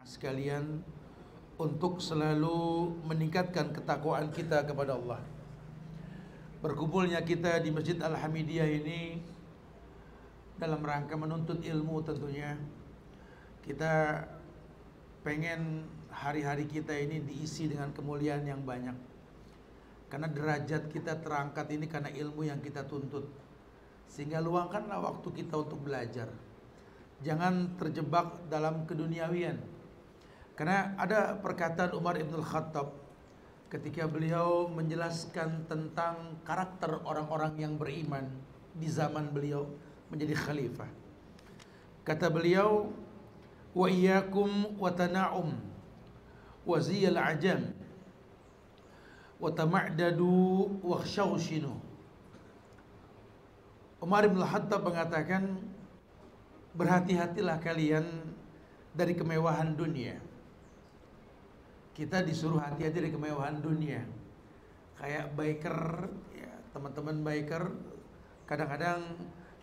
sekalian untuk selalu meningkatkan ketakwaan kita kepada Allah. Berkumpulnya kita di Masjid Al-Hamidiyah ini dalam rangka menuntut ilmu tentunya. Kita pengen hari-hari kita ini diisi dengan kemuliaan yang banyak. Karena derajat kita terangkat ini karena ilmu yang kita tuntut. Sehingga luangkanlah waktu kita untuk belajar. Jangan terjebak dalam keduniawian. Karena ada perkataan Umar Ibn Khattab ketika beliau menjelaskan tentang karakter orang-orang yang beriman di zaman beliau menjadi khalifah. Kata beliau, wa iyyakum wa tana'um wa ziyal ajam wa tama'dadu wa khshawshinu. Umar Ibn Khattab mengatakan, berhati-hatilah kalian dari kemewahan dunia. Kita disuruh hati-hati dari kemewahan dunia. Kayak biker, ya, teman-teman biker, kadang-kadang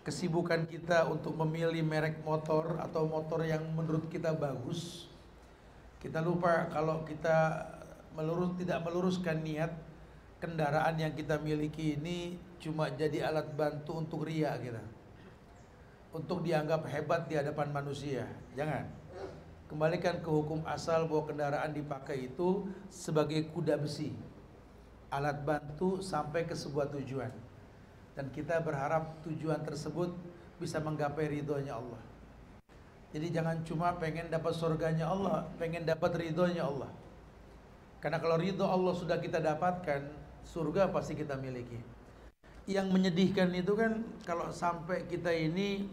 kesibukan kita untuk memilih merek motor atau motor yang menurut kita bagus. Kita lupa kalau kita tidak meluruskan niat, kendaraan yang kita miliki ini cuma jadi alat bantu untuk ria kita, untuk dianggap hebat di hadapan manusia. Jangan. Kembalikan ke hukum asal bahwa kendaraan dipakai itu sebagai kuda besi, alat bantu sampai ke sebuah tujuan. Dan kita berharap tujuan tersebut bisa menggapai ridhonya Allah. Jadi jangan cuma pengen dapat surganya Allah, pengen dapat ridhonya Allah. Karena kalau ridho Allah sudah kita dapatkan, surga pasti kita miliki. Yang menyedihkan itu kan kalau sampai kita ini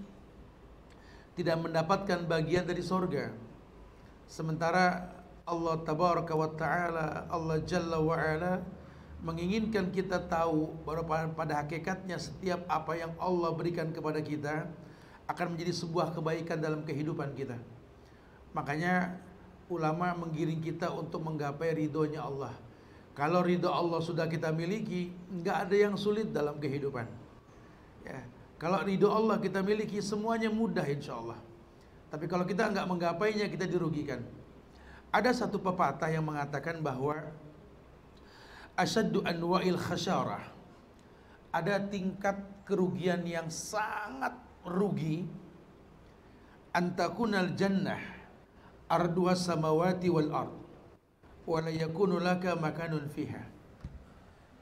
tidak mendapatkan bagian dari surga. Sementara Allah Tabaraka wa Ta'ala, Allah Jalla wa Ala menginginkan kita tahu bahwa pada hakikatnya setiap apa yang Allah berikan kepada kita akan menjadi sebuah kebaikan dalam kehidupan kita. Makanya ulama menggiring kita untuk menggapai ridhonya Allah. Kalau ridho Allah sudah kita miliki, nggak ada yang sulit dalam kehidupan. Ya, kalau ridho Allah kita miliki, semuanya mudah insya Allah. Tapi kalau kita nggak menggapainya, kita dirugikan. Ada satu pepatah yang mengatakan bahwa asyaddu anwa'il khasyarah, ada tingkat kerugian yang sangat rugi, antakunal jannah arduha samawati wal ard wa la yakunu laka makanun fiha.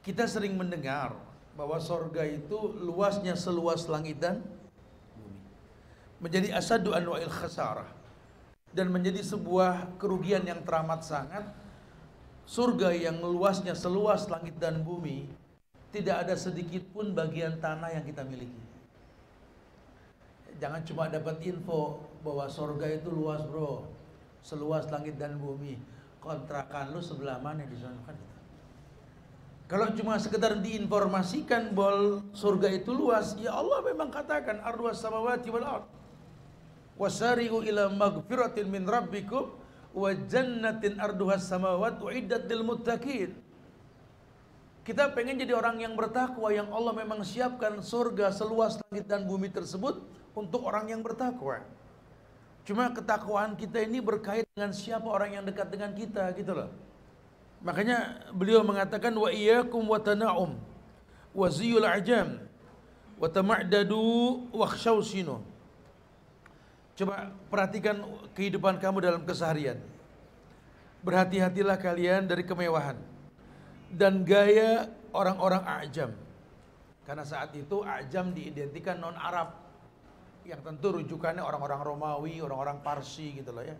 Kita sering mendengar bahwa surga itu luasnya seluas langit dan bumi, menjadi asyaddu anwa'il khasarah, dan menjadi sebuah kerugian yang teramat sangat. Surga yang luasnya seluas langit dan bumi, tidak ada sedikit pun bagian tanah yang kita miliki. Jangan cuma dapat info bahwa surga itu luas bro, seluas langit dan bumi. Kontrakan lu sebelah mana di sana kan? Kalau cuma sekedar diinformasikan bahwa surga itu luas, ya Allah memang katakan arduhas samawati wal ard wasari'u ila magfiratin min rabbikum wa jannatin arduhas samawati uiddat lil muttaqin. Kita pengen jadi orang yang bertakwa, yang Allah memang siapkan surga seluas langit dan bumi tersebut untuk orang yang bertakwa. Cuma ketakwaan kita ini berkait dengan siapa orang yang dekat dengan kita gitu loh. Makanya beliau mengatakan wa iyyakum wa tana'um wa ziyul ajam wa tama'dadu wa khshawshinu. Coba perhatikan kehidupan kamu dalam keseharian. Berhati-hatilah kalian dari kemewahan dan gaya orang-orang ajam. Karena saat itu ajam diidentikan non Arab, yang tentu rujukannya orang-orang Romawi, orang-orang Parsi gitu loh ya.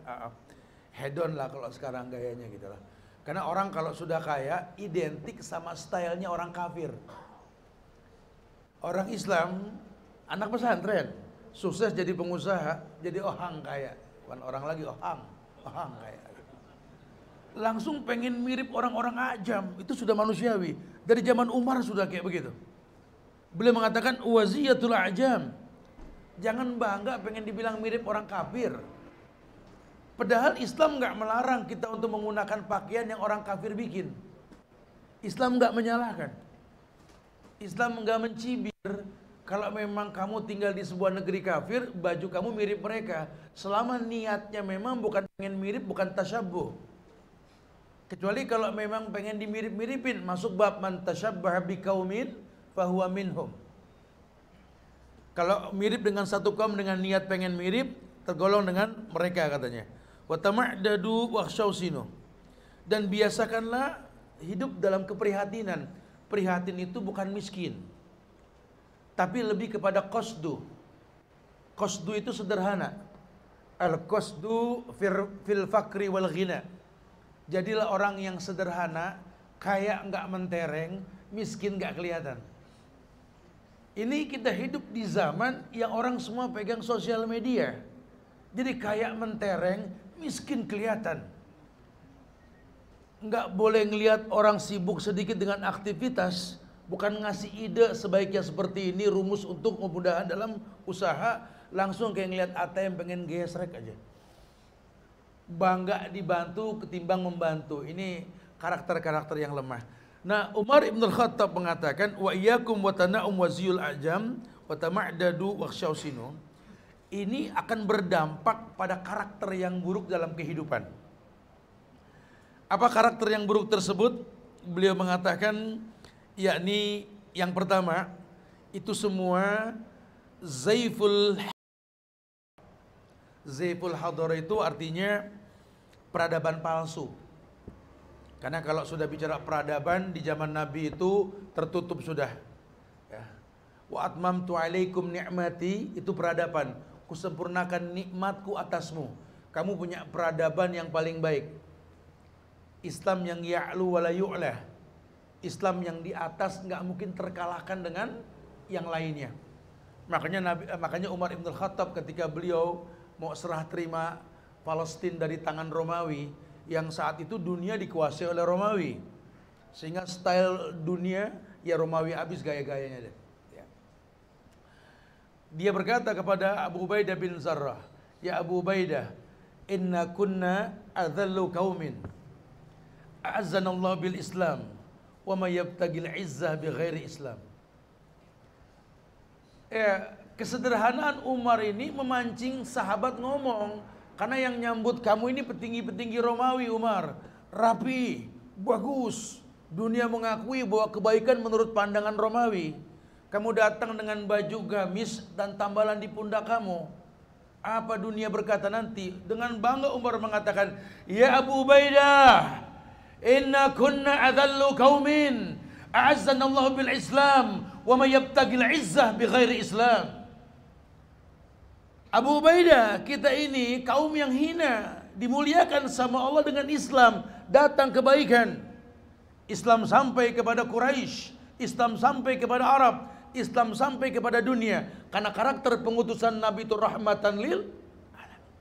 Hedon lah kalau sekarang gayanya gitu loh. Karena orang kalau sudah kaya identik sama stylenya orang kafir. Orang Islam, anak pesantren, sukses jadi pengusaha, jadi ohang kaya. Bukan orang lagi ohang kaya. Langsung pengen mirip orang-orang ajam, itu sudah manusiawi. Dari zaman Umar sudah kayak begitu. Beliau mengatakan waziyatul ajam. Jangan bangga pengen dibilang mirip orang kafir. Padahal Islam nggak melarang kita untuk menggunakan pakaian yang orang kafir bikin. Islam nggak menyalahkan. Islam nggak mencibir Kalau memang kamu tinggal di sebuah negeri kafir, baju kamu mirip mereka. Selama niatnya memang bukan pengen mirip, bukan tasyabbuh. Kecuali kalau memang pengen dimirip-miripin, masuk bab man tasyabbaha biqaumin fahuwa minhum. Kalau mirip dengan satu kaum dengan niat pengen mirip, tergolong dengan mereka katanya. Wa tama'dadu wakhshausinu. Dan biasakanlah hidup dalam keprihatinan. Prihatin itu bukan miskin, tapi lebih kepada qasdu. Qasdu itu sederhana. Al-qasdu fil fakri wal ghina. Jadilah orang yang sederhana, kaya enggak mentereng, miskin enggak kelihatan. Ini kita hidup di zaman yang orang semua pegang sosial media. Jadi kaya mentereng, miskin kelihatan. Enggak boleh ngelihat orang sibuk sedikit dengan aktivitas, bukan ngasih ide sebaiknya seperti ini, rumus untuk kemudahan dalam usaha, langsung kayak ngelihat ATM pengen gesrek aja. Bangga dibantu ketimbang membantu. Ini karakter-karakter yang lemah. Nah, Umar Ibn Khattab mengatakan, wa iyyakum wa tana'um wa ziyul ajam wa tama'dadu wa khsyausinu. Ini akan berdampak pada karakter yang buruk dalam kehidupan. Apa karakter yang buruk tersebut? Beliau mengatakan, yakni yang pertama, itu semua Zaiful hadar itu artinya peradaban palsu. Karena kalau sudah bicara peradaban di zaman Nabi itu tertutup sudah. Ya. Wa atmamtu alaikum ni'mati, itu peradaban. Kusempurnakan nikmatku atasmu. Kamu punya peradaban yang paling baik. Islam yang ya'lu wa la yu'la. Islam yang di atas nggak mungkin terkalahkan dengan yang lainnya. Makanya Umar Ibn Khattab ketika beliau mau serah terima Palestina dari tangan Romawi, yang saat itu dunia dikuasai oleh Romawi, sehingga style dunia ya Romawi habis gaya-gayanya deh. Ya. Dia berkata kepada Abu Ubaidah bin Zarrah, ya Abu Ubaidah, inna kunna adzallu qaumin a'azzanallahu bil Islam wa may yabtagil izzah bi ghairi Islam. Kesederhanaan Umar ini memancing sahabat ngomong, karena yang nyambut kamu ini petinggi-petinggi Romawi Umar, rapi, bagus, dunia mengakui bahwa kebaikan menurut pandangan Romawi. Kamu datang dengan baju gamis dan tambalan di pundak kamu. Apa dunia berkata nanti? Dengan bangga Umar mengatakan, ya Abu Ubaidah, inna kunna adallu qaumin a'azzanallahu bil Islam wa may yabtagil izzah bi ghairi Islam. Abu Ubaidah, kita ini kaum yang hina, dimuliakan sama Allah dengan Islam, datang kebaikan. Islam sampai kepada Quraisy, Islam sampai kepada Arab, Islam sampai kepada dunia, karena karakter pengutusan Nabi itu rahmatan lil alamin.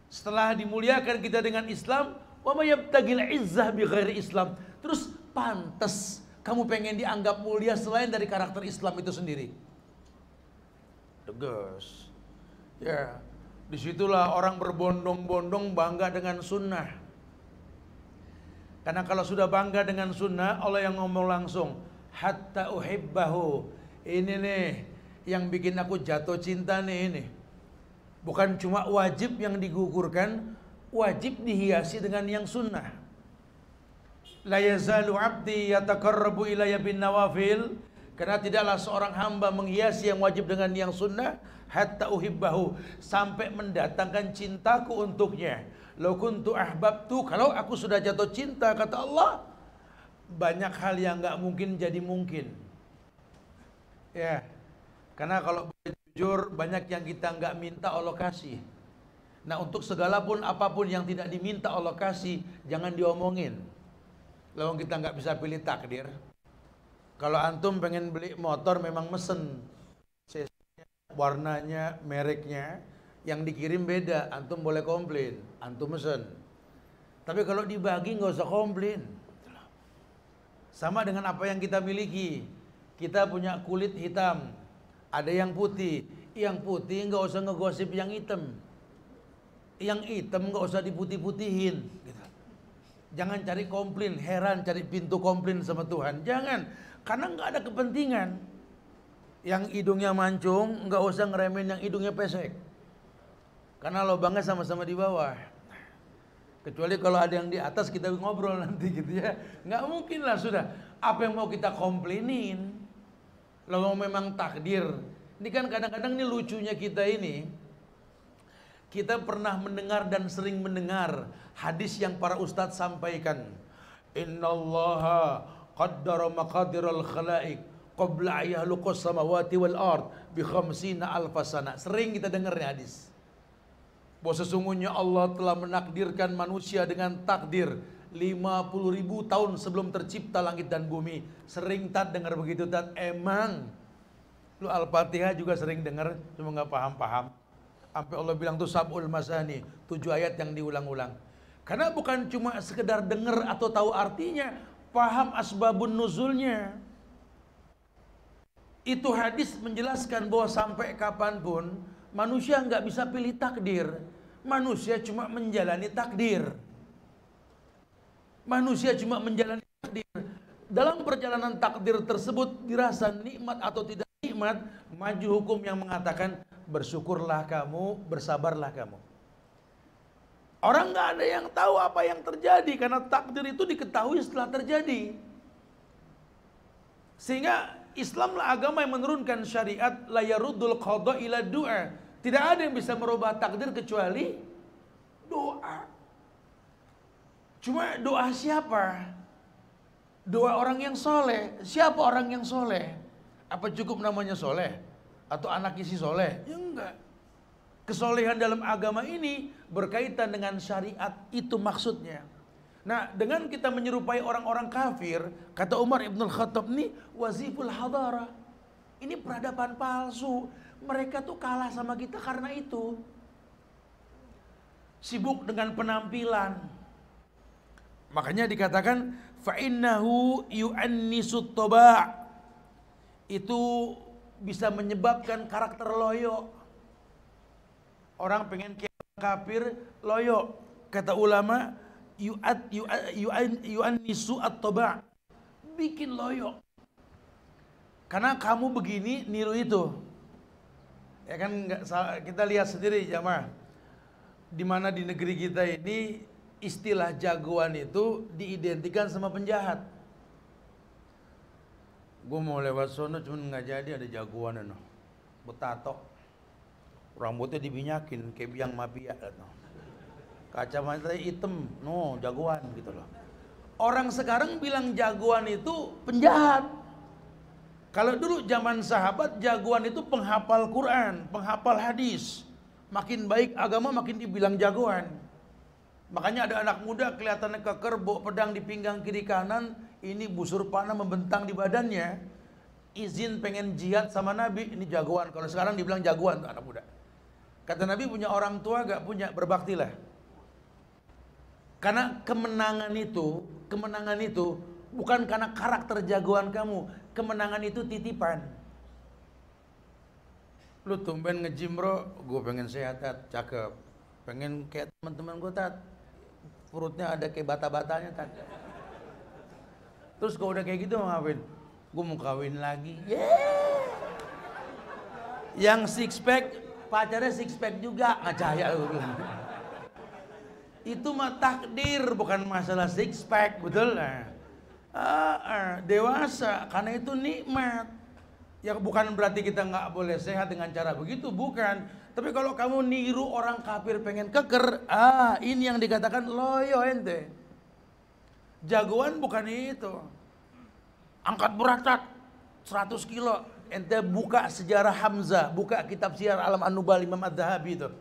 Setelah dimuliakan kita dengan Islam, wa may yabtagil izzah bi ghairi Islam. Terus pantas kamu pengen dianggap mulia selain dari karakter Islam itu sendiri. Tegas. Ya, disitulah orang berbondong-bondong bangga dengan sunnah. Karena kalau sudah bangga dengan sunnah, Allah yang ngomong langsung, hatta uhibbahu. Ini nih yang bikin aku jatuh cinta nih ini. Bukan cuma wajib yang digugurkan, wajib dihiasi dengan yang sunnah. La yazalu abdi yataqarrabu ilayya bin nawafil. Karena tidaklah seorang hamba menghiasi yang wajib dengan yang sunnah, hatta uhibbahu, sampai mendatangkan cintaku untuknya. Lau kuntu ahbabtu, kalau aku sudah jatuh cinta, kata Allah, banyak hal yang nggak mungkin jadi mungkin. Ya, karena kalau jujur, banyak yang kita nggak minta Allah kasih. Nah, untuk segala pun apapun yang tidak diminta Allah kasih, jangan diomongin. Lalu kita nggak bisa pilih takdir. Kalau antum pengen beli motor memang mesen, warnanya, mereknya, yang dikirim beda, antum boleh komplain, antum mesen. Tapi kalau dibagi nggak usah komplain. Sama dengan apa yang kita miliki. Kita punya kulit hitam, ada yang putih. Yang putih nggak usah ngegosip yang hitam. Yang hitam nggak usah diputih-putihin. Gitu. Jangan cari komplain, heran cari pintu komplain sama Tuhan. Jangan, karena nggak ada kepentingan. Yang hidungnya mancung nggak usah ngeremehin yang hidungnya pesek, karena lubangnya sama-sama di bawah. Kecuali kalau ada yang di atas kita ngobrol nanti gitu ya. Nggak mungkin lah sudah. Apa yang mau kita komplainin? Kalau memang takdir. Ini kan kadang-kadang ini lucunya kita ini. Kita pernah mendengar dan sering mendengar hadis yang para ustadz sampaikan. Innallaha qaddara maqadiral khalaik qabla ayahluqas samawati wal ard bi khamsina alfasana. Sering kita dengar nih hadis. Bahwa sesungguhnya Allah telah menakdirkan manusia dengan takdir 50.000 tahun sebelum tercipta langit dan bumi. Sering Tat dengar begitu Tat? Emang lu Al-Fatihah juga sering dengar, cuma nggak paham-paham. Sampai Allah bilang tuh sab'ul masani, 7 ayat yang diulang-ulang. Karena bukan cuma sekedar dengar atau tahu artinya, paham asbabun nuzulnya. Itu hadis menjelaskan bahwa sampai kapanpun manusia nggak bisa pilih takdir. Manusia cuma menjalani takdir. Manusia cuma menjalani takdir. Dalam perjalanan takdir tersebut dirasa nikmat atau tidak nikmat, maju hukum yang mengatakan bersyukurlah kamu, bersabarlah kamu. Orang nggak ada yang tahu apa yang terjadi karena takdir itu diketahui setelah terjadi. Sehingga Islamlah agama yang menurunkan syariat la yaruddul qada ila du'a. Tidak ada yang bisa merubah takdir kecuali doa. Cuma doa siapa? Doa orang yang soleh. Siapa orang yang soleh? Apa cukup namanya soleh? Atau anak isi soleh? Ya enggak. Kesolehan dalam agama ini berkaitan dengan syariat, itu maksudnya. Nah, dengan kita menyerupai orang-orang kafir, kata Umar Ibn Khattab ini waziful hadara. Ini peradaban palsu. Mereka tuh kalah sama kita karena itu. Sibuk dengan penampilan. Makanya dikatakan fa'innahu yu'annisut toba'. Itu bisa menyebabkan karakter loyo. Orang pengen kafir loyo. Kata ulama yu'annisu at-toba'. Bikin loyo. Karena kamu begini niru itu. Ya kan kita lihat sendiri jamaah, di mana di negeri kita ini istilah jagoan itu diidentikan sama penjahat. Gue mau lewat sono cuman nggak jadi, ada jagoan no, betato, rambutnya dibinyakin kayak biang mafia, no. Kacamata hitam, no jagoan gitu loh. Orang sekarang bilang jagoan itu penjahat. Kalau dulu zaman sahabat, jagoan itu penghafal Quran, penghafal hadis. Makin baik agama, makin dibilang jagoan. Makanya ada anak muda kelihatannya keker, bawa pedang di pinggang kiri kanan, ini busur panah membentang di badannya. Izin pengen jihad sama Nabi, ini jagoan. Kalau sekarang dibilang jagoan tuh anak muda. Kata Nabi, punya orang tua gak punya, berbaktilah. Karena kemenangan itu bukan karena karakter jagoan kamu. Kemenangan itu titipan. Lu tumben nge-gym bro, gue pengen sehat Tat, cakep. Pengen kayak teman-teman gue Tat, perutnya ada kayak bata-batanya Tat. Terus kalau udah kayak gitu mau ngapain? Gue mau kawin lagi. Yang six pack, pacarnya six pack juga, nggak cahaya lu. Itu mah takdir, bukan masalah six pack, betul lah. Dewasa, karena itu nikmat. Ya bukan berarti kita nggak boleh sehat dengan cara begitu, bukan. Tapi kalau kamu niru orang kafir pengen keker, ini yang dikatakan loyo ente. Jagoan bukan itu. Angkat berat 100 kilo. Ente buka sejarah Hamzah, buka kitab Syiar Alam An-Nubal Imam Adz-Dzahabi itu.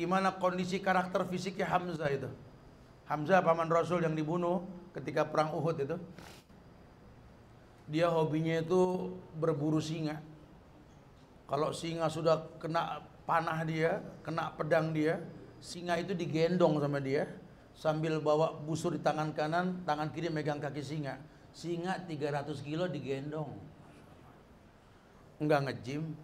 Gimana kondisi karakter fisiknya Hamzah itu. Hamzah paman Rasul yang dibunuh ketika perang Uhud itu. Dia hobinya itu berburu singa. Kalau singa sudah kena panah dia, kena pedang dia, singa itu digendong sama dia sambil bawa busur di tangan kanan, tangan kiri megang kaki singa. Singa 300 kilo digendong. Enggak nge-gym.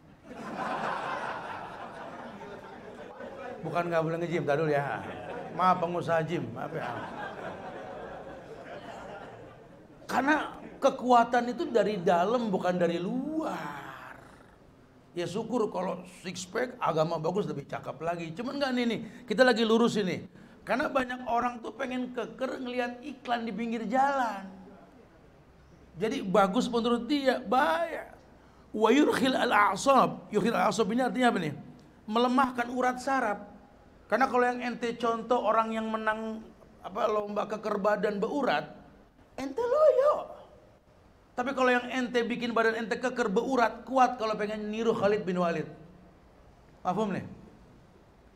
Bukan nggak boleh nge-gym, tadi dulu ya. Maaf pengusaha gym, maaf ya. Karena kekuatan itu dari dalam bukan dari luar. Ya syukur kalau six pack agama bagus lebih cakep lagi. Cuman enggak nih, kita lagi lurus ini. Karena banyak orang tuh pengen keker ngelihat iklan di pinggir jalan. Jadi bagus menurut dia, bahaya. Wa yurkhil al-a'sab. Yurkhil al-a'sab ini artinya apa nih? Melemahkan urat saraf. Karena kalau yang ente contoh orang yang menang lomba keker badan berurat, ente loyo. Tapi kalau yang ente bikin badan ente keker berurat, kuat kalau pengen niru Khalid bin Walid. Paham nih?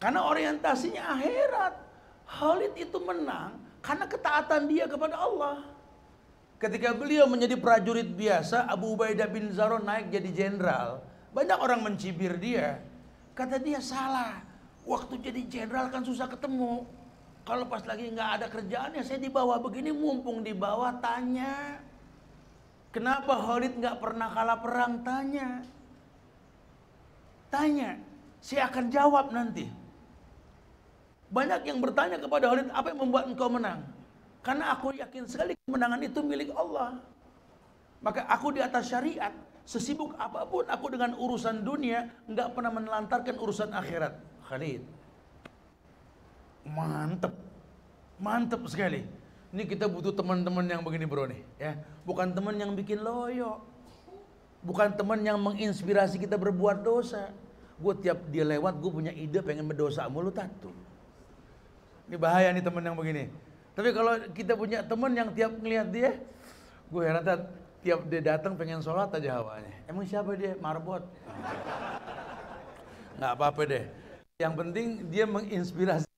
Karena orientasinya akhirat. Khalid itu menang karena ketaatan dia kepada Allah. Ketika beliau menjadi prajurit biasa, Abu Ubaidah bin Jarrah naik jadi jenderal. Banyak orang mencibir dia. Kata dia salah. Waktu jadi jenderal kan susah ketemu. Kalau pas lagi nggak ada kerjaannya, saya di bawah begini, mumpung di bawah tanya. Kenapa Khalid nggak pernah kalah perang? Tanya. Saya akan jawab nanti. Banyak yang bertanya kepada Khalid, apa yang membuat engkau menang? Karena aku yakin sekali kemenangan itu milik Allah. Maka aku di atas syariat, sesibuk apapun aku dengan urusan dunia, nggak pernah menelantarkan urusan akhirat. Khalid, mantep sekali. Ini kita butuh teman-teman yang begini bro nih, ya. Bukan teman yang bikin loyo, bukan teman yang menginspirasi kita berbuat dosa. Gue tiap dia lewat, gue punya ide pengen berdosa mulu tatu. Ini bahaya nih teman yang begini. Tapi kalau kita punya teman yang tiap ngelihat dia, gue heran tiap dia datang pengen sholat aja hawanya. Emang siapa dia? Marbot. Nggak apa-apa deh. Yang penting dia menginspirasi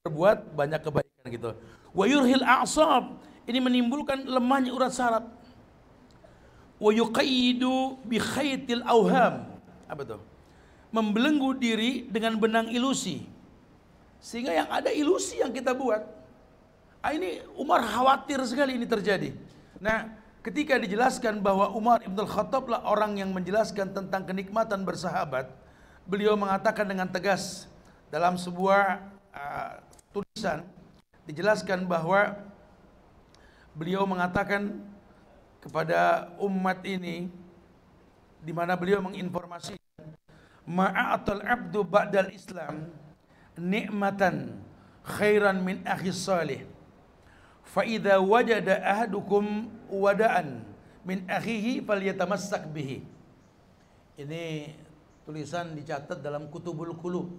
berbuat banyak kebaikan gitu. Wa yurhil a'sab, ini menimbulkan lemahnya urat saraf. Wa yuqayyidu bi khaytil auham. Apa tuh? Membelenggu diri dengan benang ilusi. Sehingga yang ada ilusi yang kita buat. Ini Umar khawatir sekali ini terjadi. Nah, ketika dijelaskan bahwa Umar Ibn Khattab lah orang yang menjelaskan tentang kenikmatan bersahabat, beliau mengatakan dengan tegas dalam sebuah tulisan, dijelaskan bahwa beliau mengatakan kepada umat ini, di mana beliau menginformasikan, ma'atal abdu ba'dal Islam nikmatan khairan min akhis salih, fa idza wajada ahadukum wada'an min akhihi falyatamassak bihi. Ini tulisan dicatat dalam Kutubul Qulub.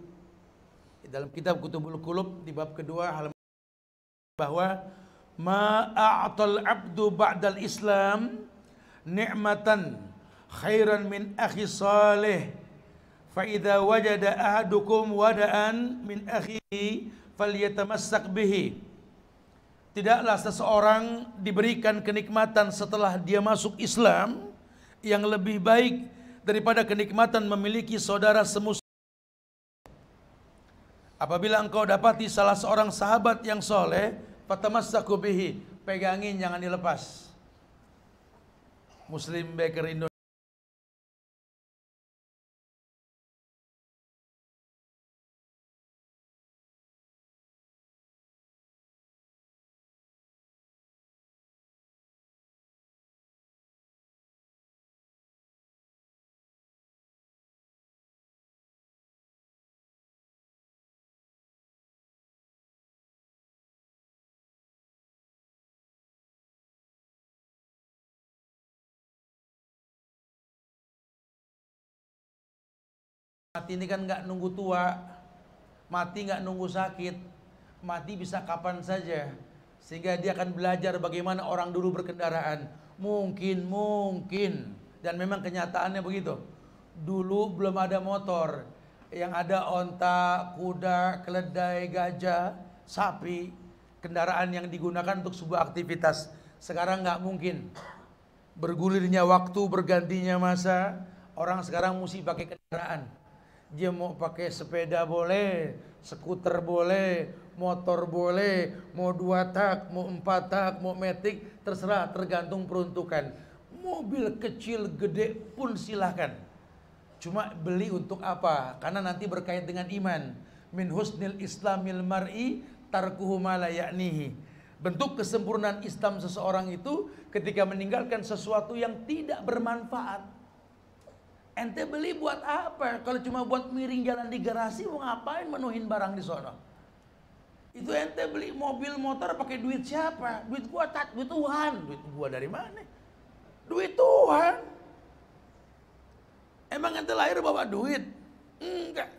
Dalam kitab Kutubul Qulub di bab kedua halaman bahwa ma'atal abdu ba'dal Islam ni'matan khairan min akhi salih fa idza wajada ahadukum wada'an min akhihi falyatamassak bihi. Tidaklah seseorang diberikan kenikmatan setelah dia masuk Islam yang lebih baik daripada kenikmatan memiliki saudara semuslim. Apabila engkau dapati salah seorang sahabat yang soleh, fatamassaku bihi, pegangin jangan dilepas. Muslim Baker Indonesia. Mati ini kan nggak nunggu tua, mati nggak nunggu sakit, mati bisa kapan saja. Sehingga dia akan belajar bagaimana orang dulu berkendaraan. Mungkin, dan memang kenyataannya begitu. Dulu belum ada motor, yang ada onta, kuda, keledai, gajah, sapi, kendaraan yang digunakan untuk sebuah aktivitas. Sekarang nggak mungkin. Bergulirnya waktu, bergantinya masa, orang sekarang mesti pakai kendaraan. Dia mau pakai sepeda boleh, skuter boleh, motor boleh, mau 2 tak, mau 4 tak, mau matic, terserah, tergantung peruntukan. Mobil kecil, gede pun silahkan. Cuma beli untuk apa? Karena nanti berkait dengan iman. Min husnil islamil mar'i tarkuhu ma la ya'nihi. Bentuk kesempurnaan Islam seseorang itu ketika meninggalkan sesuatu yang tidak bermanfaat. Ente beli buat apa? Kalau cuma buat miring jalan di garasi, mau ngapain menuhin barang di sono? Itu ente beli mobil motor pakai duit siapa? Duit gua, duit Tuhan. Duit gua dari mana? Duit Tuhan. Emang ente lahir bawa duit? Enggak.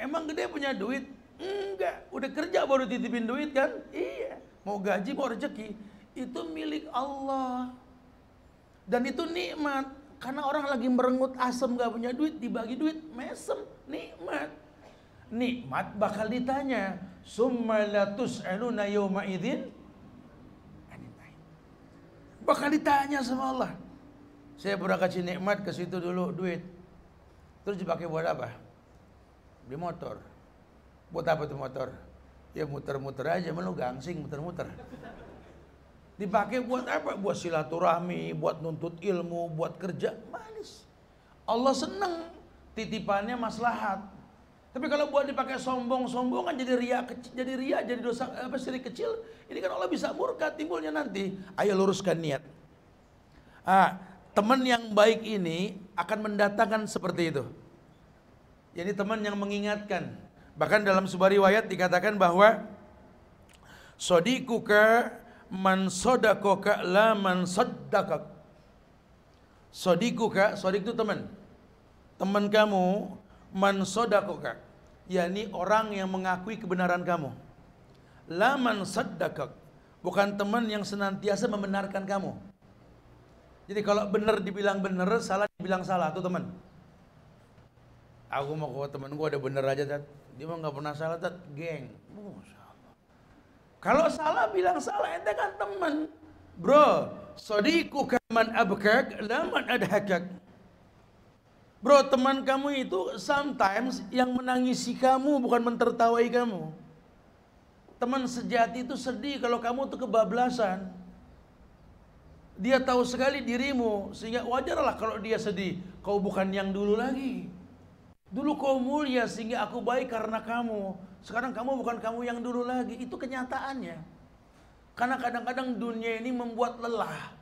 Emang gede punya duit? Enggak. Udah kerja baru titipin duit kan? Iya. Mau gaji mau rezeki, itu milik Allah. Dan itu nikmat. Karena orang lagi merengut asem gak punya duit, dibagi duit, mesem, nikmat. Nikmat bakal ditanya, summa la tus'aluna yawma idzin. Bakal ditanya sama Allah. Saya pernah kasih nikmat ke situ dulu duit. Terus dipakai buat apa? Beli motor. Buat apa tuh motor? Ya muter-muter aja, lu gangsing muter-muter. Dipakai buat apa? Buat silaturahmi, buat nuntut ilmu, buat kerja. Manis. Allah senang titipannya maslahat. Tapi kalau buat dipakai sombong-sombongan jadi ria, jadi dosa syirik kecil, ini kan Allah bisa murka timbulnya nanti. Ayo luruskan niat. Teman yang baik ini akan mendatangkan seperti itu. Jadi teman yang mengingatkan. Bahkan dalam sebuah riwayat dikatakan bahwa sodikuka man sodakoka la man soddakak. Sodikuka, sodik itu teman. Teman kamu, man sodakoka, yakni orang yang mengakui kebenaran kamu. La man soddakak, bukan teman yang senantiasa membenarkan kamu. Jadi kalau benar dibilang benar, salah dibilang salah, itu teman. Aku mau ke temen gue ada bener aja, Tat. Dia mah nggak pernah salah, Tat. Geng. Kalau salah bilang salah, ente kan teman. Bro, sodiku kaman abkak, laman adhakak. Bro, teman kamu itu sometimes yang menangisi kamu, bukan mentertawai kamu. Teman sejati itu sedih kalau kamu tuh kebablasan. Dia tahu sekali dirimu, sehingga wajarlah kalau dia sedih. Kau bukan yang dulu lagi. Dulu kau mulia sehingga aku baik karena kamu. Sekarang kamu bukan kamu yang dulu lagi. Itu kenyataannya. Karena kadang-kadang dunia ini membuat lelah.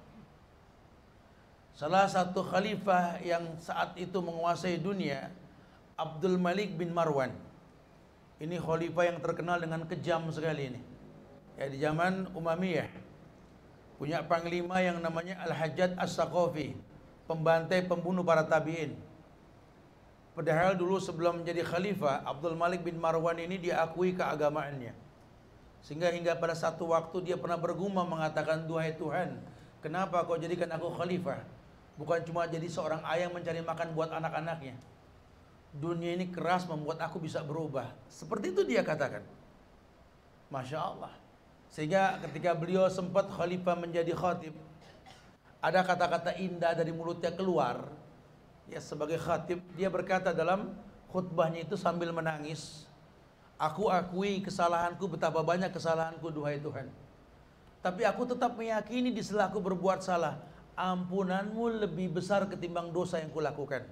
Salah satu khalifah yang saat itu menguasai dunia, Abdul Malik bin Marwan. Ini khalifah yang terkenal dengan kejam sekali ini. Ya, di zaman Umayyah. Punya panglima yang namanya Al-Hajjaj As-Saqafi, pembantai pembunuh para tabi'in. Padahal dulu sebelum menjadi khalifah, Abdul Malik bin Marwan ini diakui keagamaannya. Sehingga hingga pada satu waktu dia pernah bergumam mengatakan, "Duhai Tuhan, kenapa kau jadikan aku khalifah? Bukan cuma jadi seorang ayah mencari makan buat anak-anaknya. Dunia ini keras membuat aku bisa berubah." Seperti itu dia katakan. Masya Allah. Sehingga ketika beliau sempat khalifah menjadi khatib, ada kata-kata indah dari mulutnya keluar. Ya, sebagai khatib dia berkata dalam khutbahnya itu sambil menangis, "Aku akui kesalahanku, betapa banyak kesalahanku duhai Tuhan. Tapi aku tetap meyakini di setelah aku berbuat salah, ampunanmu lebih besar ketimbang dosa yang kulakukan."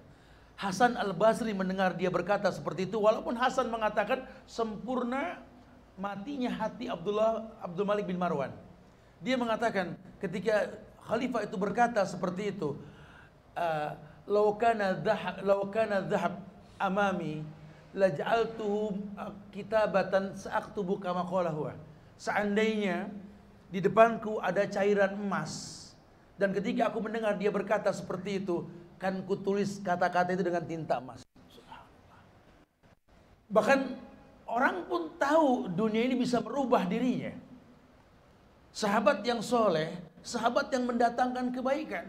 Hasan Al-Basri mendengar dia berkata seperti itu, walaupun Hasan mengatakan sempurna matinya hati Abdul Malik bin Marwan. Dia mengatakan ketika khalifah itu berkata seperti itu, "Law kana dhahab amami laj'altuhu kitabatan sa'aktubu kama qala huwa." Seandainya di depanku ada cairan emas dan ketika aku mendengar dia berkata seperti itu, kan kutulis kata-kata itu dengan tinta emas. Bahkan orang pun tahu dunia ini bisa merubah dirinya. Sahabat yang soleh, sahabat yang mendatangkan kebaikan.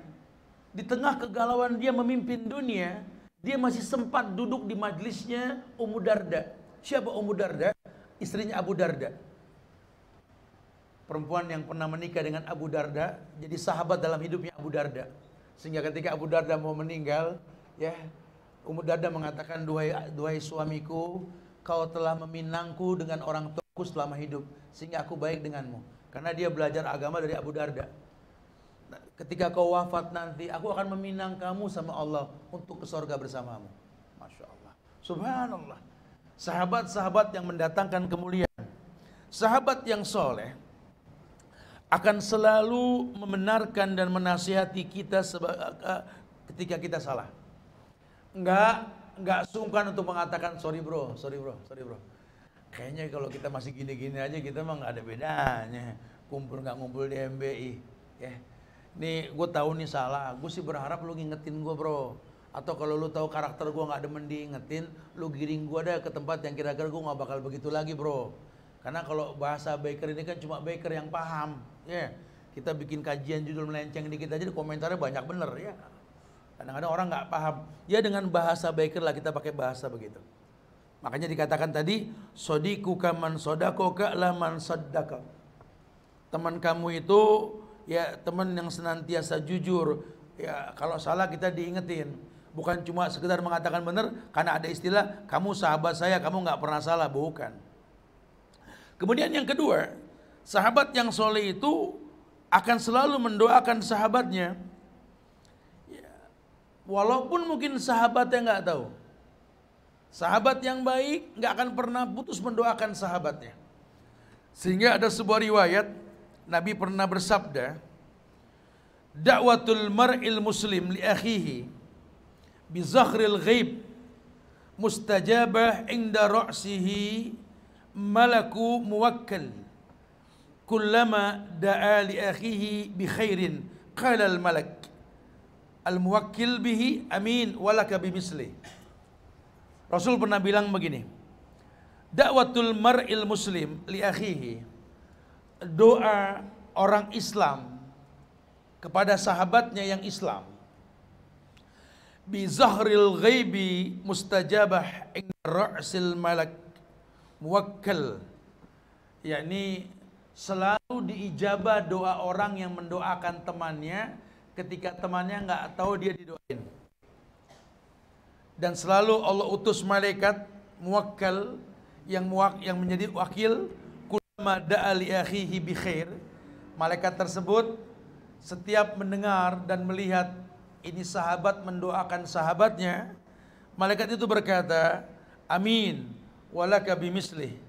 Di tengah kegalauan dia memimpin dunia, dia masih sempat duduk di majlisnya Ummu Darda. Siapa Ummu Darda? Istrinya Abu Darda. Perempuan yang pernah menikah dengan Abu Darda, jadi sahabat dalam hidupnya Abu Darda. Sehingga ketika Abu Darda mau meninggal, ya, Ummu Darda mengatakan, duhai suamiku, kau telah meminangku dengan orang tuaku selama hidup, sehingga aku baik denganmu. Karena dia belajar agama dari Abu Darda. Ketika kau wafat nanti, aku akan meminang kamu sama Allah untuk ke surga bersamamu. Masya Allah. Subhanallah. Sahabat-sahabat yang mendatangkan kemuliaan. Sahabat yang soleh akan selalu membenarkan dan menasihati kita ketika kita salah. nggak nggak sungkan untuk mengatakan sorry bro, sorry bro, sorry bro. Kayaknya kalau kita masih gini-gini aja kita mah nggak ada bedanya kumpul nggak ngumpul di MBI. Ya, nih gue tahu nih salah. Gue sih berharap lu ngingetin gue bro. Atau kalau lu tahu karakter gue nggak demen diingetin, lu giring gue dah ke tempat yang kira-kira gue nggak bakal begitu lagi bro. Karena kalau bahasa baker ini kan cuma baker yang paham. Ya, kita bikin kajian judul melenceng dikit aja, komentarnya banyak bener ya. Kadang-kadang orang nggak paham. Ya dengan bahasa baker lah kita pakai bahasa begitu. Makanya dikatakan tadi, sodikuka man sodakoka la man saddaka. Teman kamu itu ya teman yang senantiasa jujur. Ya kalau salah kita diingetin. Bukan cuma sekedar mengatakan benar, karena ada istilah kamu sahabat saya, kamu nggak pernah salah, bukan. Kemudian yang kedua, sahabat yang soleh itu akan selalu mendoakan sahabatnya. Ya, walaupun mungkin sahabatnya nggak tahu. Sahabat yang baik nggak akan pernah putus mendoakan sahabatnya. Sehingga ada sebuah riwayat Nabi pernah bersabda, "Da'watul mar'il muslim li akhihi bi zakhril ghaib mustajabah inda ra'sihi malaku muwakkal kullama da'a li akhihi bi khairin qala al malak al muwakkil bihi amin walaka bimisli." Rasul pernah bilang begini, dakwatul mar'il muslim li akhihi, doa orang Islam kepada sahabatnya yang Islam, bi zahril ghaibi mustajabah inda ra'sil malak muwakkal, yakni selalu diijabah doa orang yang mendoakan temannya ketika temannya nggak tahu dia didoain. Dan selalu Allah utus malaikat muwakkal yang menjadi wakil, kullama da'a li akhihi bi khair. Malaikat tersebut setiap mendengar dan melihat ini sahabat mendoakan sahabatnya, malaikat itu berkata, amin walaka bimislih.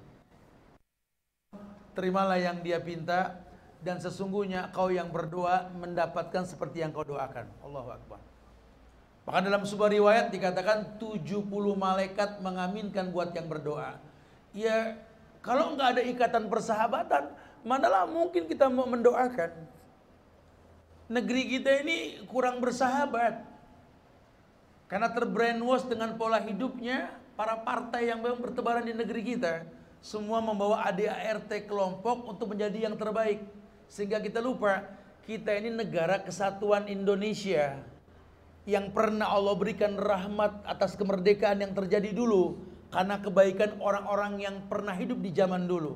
Terimalah yang dia pinta dan sesungguhnya kau yang berdoa mendapatkan seperti yang kau doakan. Allahu Akbar. Maka dalam sebuah riwayat dikatakan 70 malaikat mengaminkan buat yang berdoa. Ya kalau nggak ada ikatan persahabatan, manalah mungkin kita mau mendoakan. Negeri kita ini kurang bersahabat. Karena terbrainwash dengan pola hidupnya para partai yang memang bertebaran di negeri kita. Semua membawa ADART kelompok untuk menjadi yang terbaik. Sehingga kita lupa, kita ini negara kesatuan Indonesia, yang pernah Allah berikan rahmat atas kemerdekaan yang terjadi dulu karena kebaikan orang-orang yang pernah hidup di zaman dulu.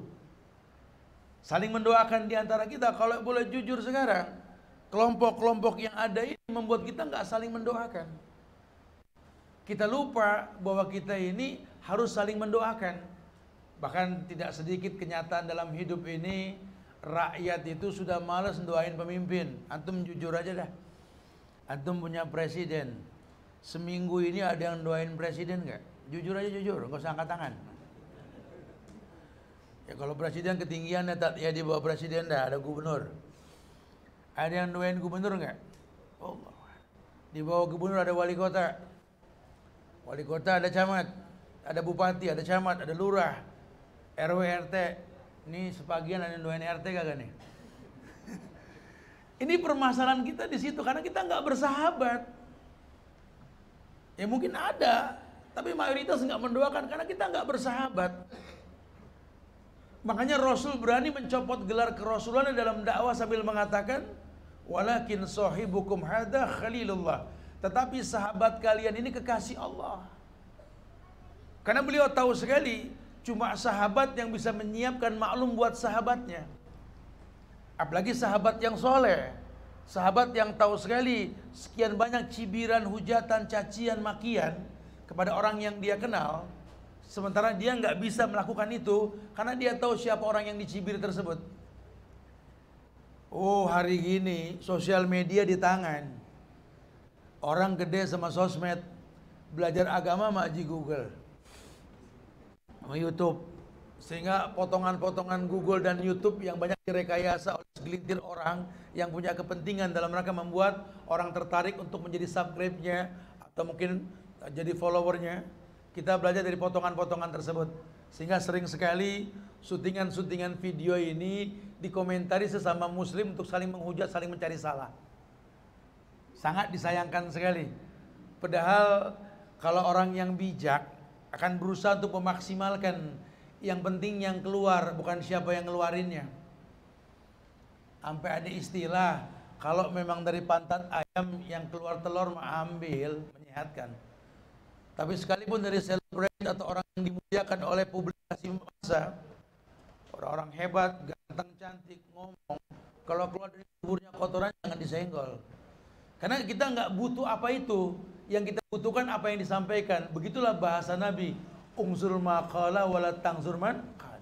Saling mendoakan di antara kita. Kalau boleh jujur sekarang, kelompok-kelompok yang ada ini membuat kita nggak saling mendoakan. Kita lupa bahwa kita ini harus saling mendoakan. Bahkan tidak sedikit kenyataan dalam hidup ini, rakyat itu sudah malas doain pemimpin. Antum jujur aja dah. Antum punya presiden, seminggu ini ada yang doain presiden nggak? Jujur aja jujur, nggak usah angkat tangan. Ya kalau presiden ketinggian ya di bawah presiden dah ada gubernur. Ada yang doain gubernur nggak? Allah. Di bawah gubernur ada wali kota. Wali kota ada camat, ada bupati, ada camat, ada lurah, RW RT. Ini sebagian ada yang doain RT kagak nih? Ini permasalahan kita di situ karena kita nggak bersahabat. Ya mungkin ada, tapi mayoritas nggak mendoakan karena kita nggak bersahabat. Makanya Rasul berani mencopot gelar kerasulan dalam dakwah sambil mengatakan, walakin sahibukum hadza khalilullah. Tetapi sahabat kalian ini kekasih Allah. Karena beliau tahu sekali cuma sahabat yang bisa menyiapkan maklum buat sahabatnya. Apalagi sahabat yang soleh, sahabat yang tahu sekali sekian banyak cibiran, hujatan, cacian, makian kepada orang yang dia kenal, sementara dia nggak bisa melakukan itu karena dia tahu siapa orang yang dicibir tersebut. Oh hari gini sosial media di tangan, orang gede sama sosmed, belajar agama maji Google, sama YouTube. Sehingga potongan-potongan Google dan YouTube yang banyak direkayasa oleh segelintir orang yang punya kepentingan dalam rangka membuat orang tertarik untuk menjadi subscribe-nya atau mungkin jadi followernya, kita belajar dari potongan-potongan tersebut. Sehingga sering sekali syutingan-syutingan video ini dikomentari sesama muslim untuk saling menghujat, saling mencari salah. Sangat disayangkan sekali. Padahal kalau orang yang bijak akan berusaha untuk memaksimalkan yang penting yang keluar, bukan siapa yang ngeluarinnya. Sampai ada istilah, kalau memang dari pantat ayam yang keluar telur mah ambil, menyehatkan. Tapi sekalipun dari selebriti atau orang yang dimuliakan oleh publikasi massa, orang-orang hebat, ganteng, cantik, ngomong, kalau keluar dari tubuhnya kotoran jangan disenggol. Karena kita nggak butuh apa itu, yang kita butuhkan apa yang disampaikan. Begitulah bahasa Nabi, ungzur maqala wala tangzur man qala.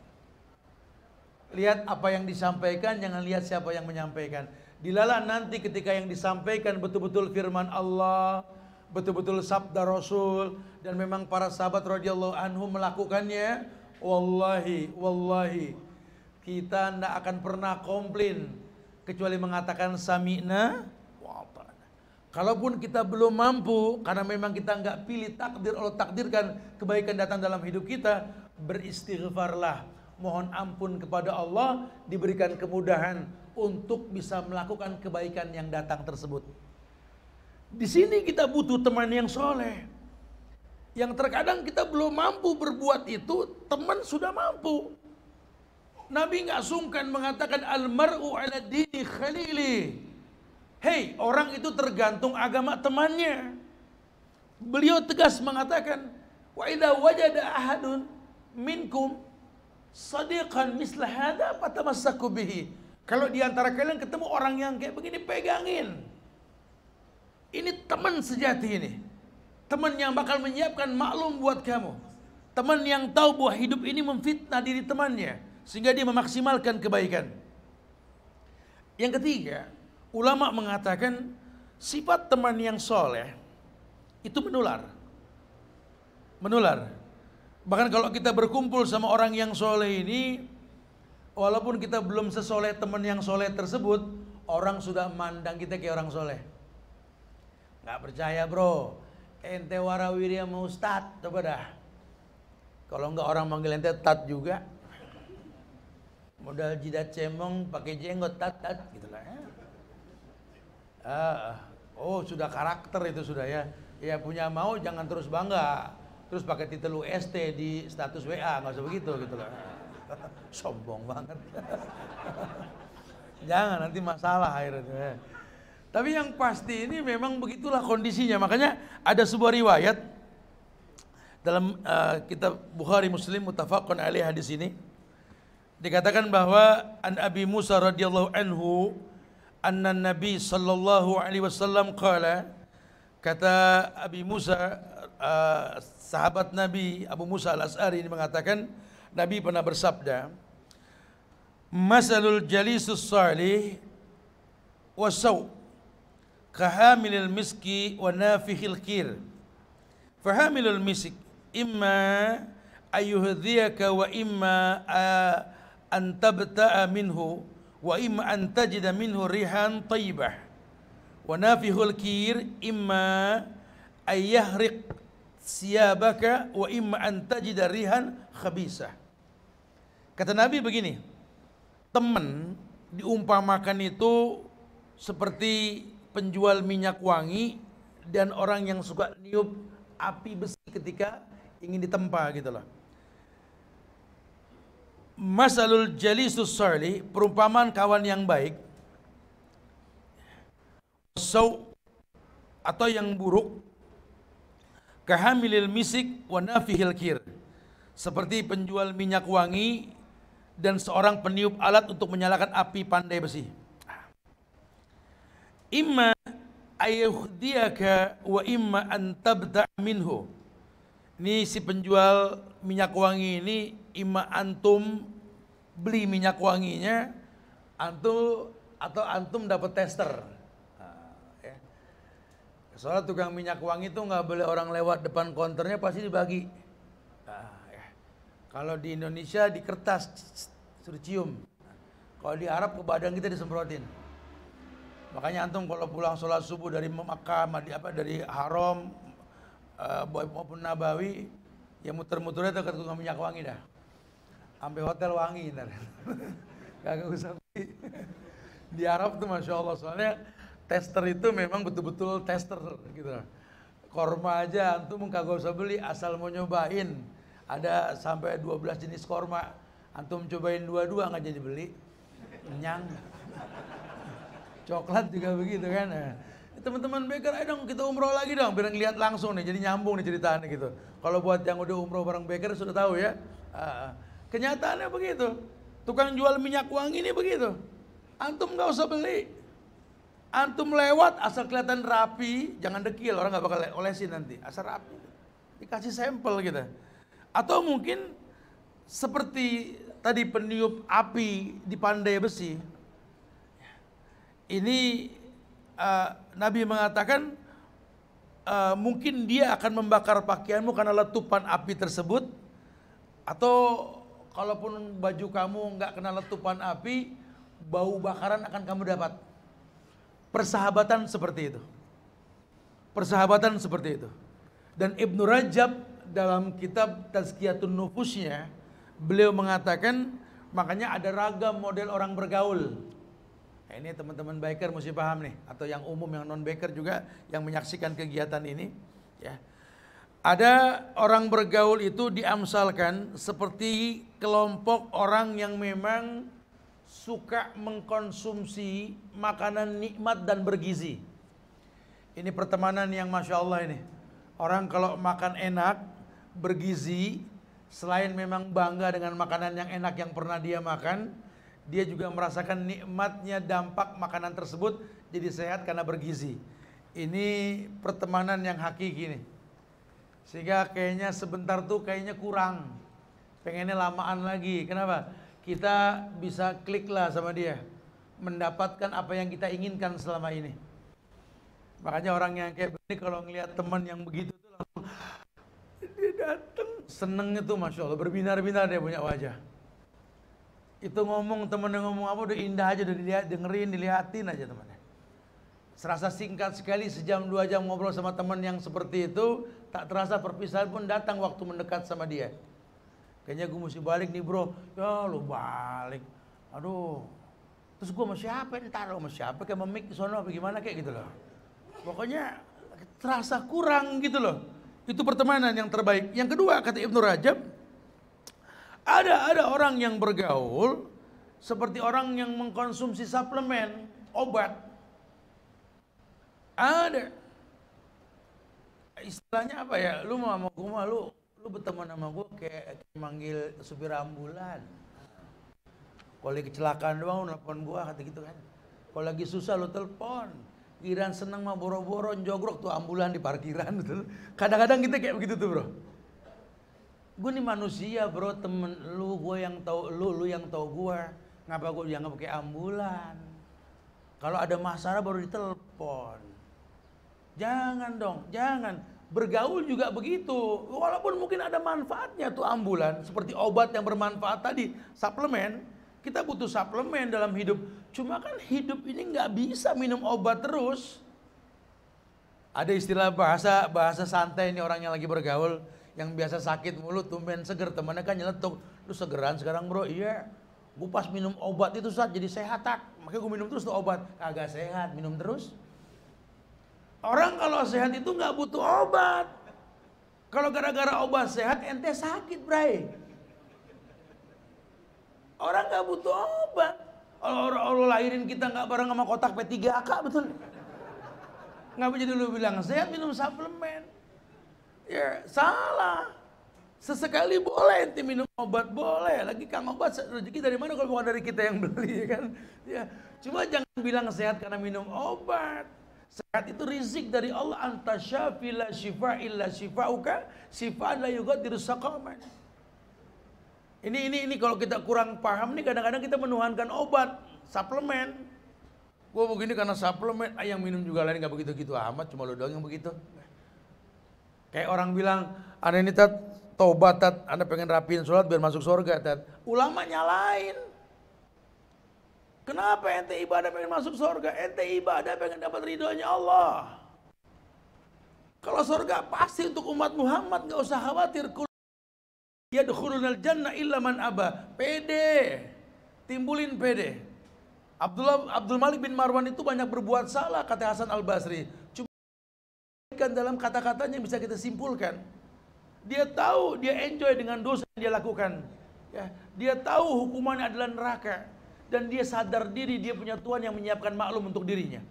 Lihat apa yang disampaikan, jangan lihat siapa yang menyampaikan. Dilalah nanti ketika yang disampaikan betul-betul firman Allah, betul-betul sabda Rasul, dan memang para sahabat radhiyallahu anhum melakukannya, wallahi kita tidak akan pernah komplain kecuali mengatakan sami'na wa ata'na. Kalaupun kita belum mampu, karena memang kita nggak pilih takdir, Allah takdirkan kebaikan datang dalam hidup kita, beristighfarlah, mohon ampun kepada Allah, diberikan kemudahan untuk bisa melakukan kebaikan yang datang tersebut. Di sini kita butuh teman yang soleh, yang terkadang kita belum mampu berbuat itu, teman sudah mampu. Nabi nggak sungkan mengatakan almar'u ala dini khalili. Hei, orang itu tergantung agama temannya. Beliau tegas mengatakan, wa idza wajada ahadun minkum sadiqan misla hada fatamassaku bihi. Kalau di antara kalian ketemu orang yang kayak begini, pegangin. Ini teman sejati ini. Teman yang bakal menyiapkan maklum buat kamu. Teman yang tahu bahwa hidup ini memfitnah diri temannya, sehingga dia memaksimalkan kebaikan. Yang ketiga, ulama mengatakan sifat teman yang soleh itu menular. Menular. Bahkan kalau kita berkumpul sama orang yang soleh ini, walaupun kita belum sesoleh teman yang soleh tersebut, orang sudah mandang kita kayak orang soleh. Gak percaya bro, ente warawiri sama ustad, coba dah. Kalau enggak orang manggil ente tat juga. Modal jidat cemong, pakai jenggot tat gitulah ya. Oh sudah karakter itu sudah ya. Ya punya mau jangan terus bangga, terus pakai titel UST di status WA, nggak usah begitu gitulah. Sombong banget. Jangan nanti masalah akhirnya. Tapi yang pasti ini memang begitulah kondisinya. Makanya ada sebuah riwayat dalam kitab Bukhari Muslim muttafaqun alaih hadis ini. Dikatakan bahwa an Abi Musa radhiyallahu anhu anna Nabi sallallahu alaihi wasallam qala, kata Abi Musa sahabat Nabi Abu Musa Al-Asy'ari ini mengatakan Nabi pernah bersabda, masalul jalisus salih wasaw kahamilil miski wa nafihil kir. Fahamilul misik imma ayuhdhiyaka wa imma an tabta'a minhu wa imma an tajida minhu rihan tayyibah. Wa nafihul kir imma ayyahriq siyabaka wa imma an tajida rihan khabisah. Kata Nabi begini, teman diumpamakan itu seperti penjual minyak wangi dan orang yang suka niup api besi ketika ingin ditempa gitu loh. Masalul jalisus salih, perumpamaan kawan yang baik, atau yang buruk, kahamilil misik wa nafihil kir, seperti penjual minyak wangi dan seorang peniup alat untuk menyalakan api pandai besi. Imma ayuhdiyaka wa imma an tabta' minhu. Ini si penjual minyak wangi ini, imma antum beli minyak wanginya, antum atau antum dapat tester. Ya. Soalnya tukang minyak wangi itu nggak boleh orang lewat depan konternya, pasti dibagi. Ya. Kalau di Indonesia di kertas suruh cium. Kalau di Arab ke badan kita disemprotin. Makanya antum kalau pulang sholat subuh dari Makkah, dari Haram, maupun Nabawi, yang muter-muternya dekat tukang minyak wangi dah. Sampai hotel wangi ntar. Kagak usah beli. Di Arab tuh Masya Allah, soalnya tester itu memang betul-betul tester gitu. Korma aja antum kagak usah beli, asal mau nyobain. Ada sampai 12 jenis korma. Antum cobain dua-dua nggak jadi beli. Kenyang. Coklat juga begitu kan. Teman-teman baker, ayo dong kita umroh lagi dong, biar ngeliat langsung nih, jadi nyambung nih ceritanya gitu. Kalau buat yang udah umroh bareng baker sudah tahu ya. Kenyataannya begitu. Tukang jual minyak wangi ini begitu. Antum nggak usah beli. Antum lewat asal kelihatan rapi, jangan dekil, orang nggak bakal olesin nanti. Asal rapi, dikasih sampel gitu. Atau mungkin seperti tadi peniup api di pandai besi. Ini Nabi mengatakan mungkin dia akan membakar pakaianmu karena letupan api tersebut, atau kalaupun baju kamu nggak kena letupan api, bau bakaran akan kamu dapat. Persahabatan seperti itu. Persahabatan seperti itu. Dan Ibnu Rajab dalam kitab Tazkiyatun Nufusnya, beliau mengatakan makanya ada ragam model orang bergaul. Nah, ini teman-teman biker mesti paham nih, atau yang umum yang non biker juga yang menyaksikan kegiatan ini ya. Ada orang bergaul itu diamsalkan seperti kelompok orang yang memang suka mengkonsumsi makanan nikmat dan bergizi. Ini pertemanan yang Masya Allah ini. Orang kalau makan enak, bergizi, selain memang bangga dengan makanan yang enak yang pernah dia makan, dia juga merasakan nikmatnya dampak makanan tersebut, jadi sehat karena bergizi. Ini pertemanan yang hakiki nih. Sehingga kayaknya sebentar tuh kayaknya kurang. Pengennya lamaan lagi. Kenapa? Kita bisa klik lah sama dia. Mendapatkan apa yang kita inginkan selama ini. Makanya orang yang kayak begini kalau ngelihat teman yang begitu tuh langsung dia datang. Senengnya tuh Masya Allah, berbinar-binar dia punya wajah. Itu ngomong, temennya ngomong apa udah indah aja, udah dilihat, dengerin, dilihatin aja temannya. Serasa singkat sekali, sejam 2 jam ngobrol sama teman yang seperti itu, tak terasa perpisahan pun datang waktu mendekat sama dia. Kayaknya gue mesti balik nih bro. Ya lu balik. Aduh. Terus gue sama siapa ntar? Sama siapa kayak memik di sono apa gimana kayak gitu loh. Pokoknya terasa kurang gitu loh. Itu pertemanan yang terbaik. Yang kedua kata Ibnu Rajab, ada orang yang bergaul seperti orang yang mengkonsumsi suplemen, obat. Ada. Istilahnya apa ya? Lu mau sama gue mah lu berteman sama gue kayak manggil supir ambulan. Kalau lagi kecelakaan doang lu nelfon gue kata gitu kan. Kalau lagi susah lu telepon. Giliran seneng mah boro-boro jogrok tuh ambulan di parkiran betul. Kadang-kadang kita kayak begitu tuh bro. Gue nih manusia bro, temen lu, gue yang tahu lu yang tahu gue. Ngapa gue dianggap kayak ambulan? Kalau ada masalah baru ditelepon. Jangan dong, jangan. Bergaul juga begitu. Walaupun mungkin ada manfaatnya tuh ambulan, seperti obat yang bermanfaat tadi, suplemen. Kita butuh suplemen dalam hidup. Cuma kan hidup ini nggak bisa minum obat terus. Ada istilah bahasa santai ini orang yang lagi bergaul, yang biasa sakit mulut, tumben seger, temannya kan nyeletuk. Lu segeran sekarang bro? Iya. Gue pas minum obat itu saat jadi sehat tak. Makanya gue minum terus tuh obat. Kagak sehat, minum terus. Orang kalau sehat itu nggak butuh obat. Kalau gara-gara obat sehat, ente sakit, bray. Orang nggak butuh obat. Allah lahirin kita nggak bareng sama kotak P3K, betul? Nggak jadi lu bilang sehat minum suplemen. Ya salah. Sesekali boleh ente minum obat, boleh. Lagi kang obat rezeki dari mana kalau bukan dari kita yang beli, kan? Ya, cuma jangan bilang sehat karena minum obat. Sehat itu rizik dari Allah. Anta syafi la syifa illa syifauka syifaan la yughadiru saqaman. Ini kalau kita kurang paham nih, kadang-kadang kita menuhankan obat, suplemen. Gue begini karena suplemen, yang minum juga lain nggak begitu-gitu amat, cuma lo doang yang begitu. Kayak orang bilang, Anda ini tat tobat tat, Anda pengen rapiin sholat biar masuk surga tat. Ulama nyalain. Kenapa ente ibadah pengen masuk surga? Ente ibadah pengen dapat ridhonya Allah. Kalau surga pasti untuk umat Muhammad, nggak usah khawatir. Yadkhulunal jannah illa man aba. Pede, timbulin pede. Abdul Malik bin Marwan itu banyak berbuat salah, kata Hasan Al Basri. Cuma dalam kata-katanya bisa kita simpulkan. Dia tahu, dia enjoy dengan dosa yang dia lakukan. Ya, dia tahu hukumannya adalah neraka. Dan dia sadar diri dia punya Tuhan yang menyiapkan maklum untuk dirinya.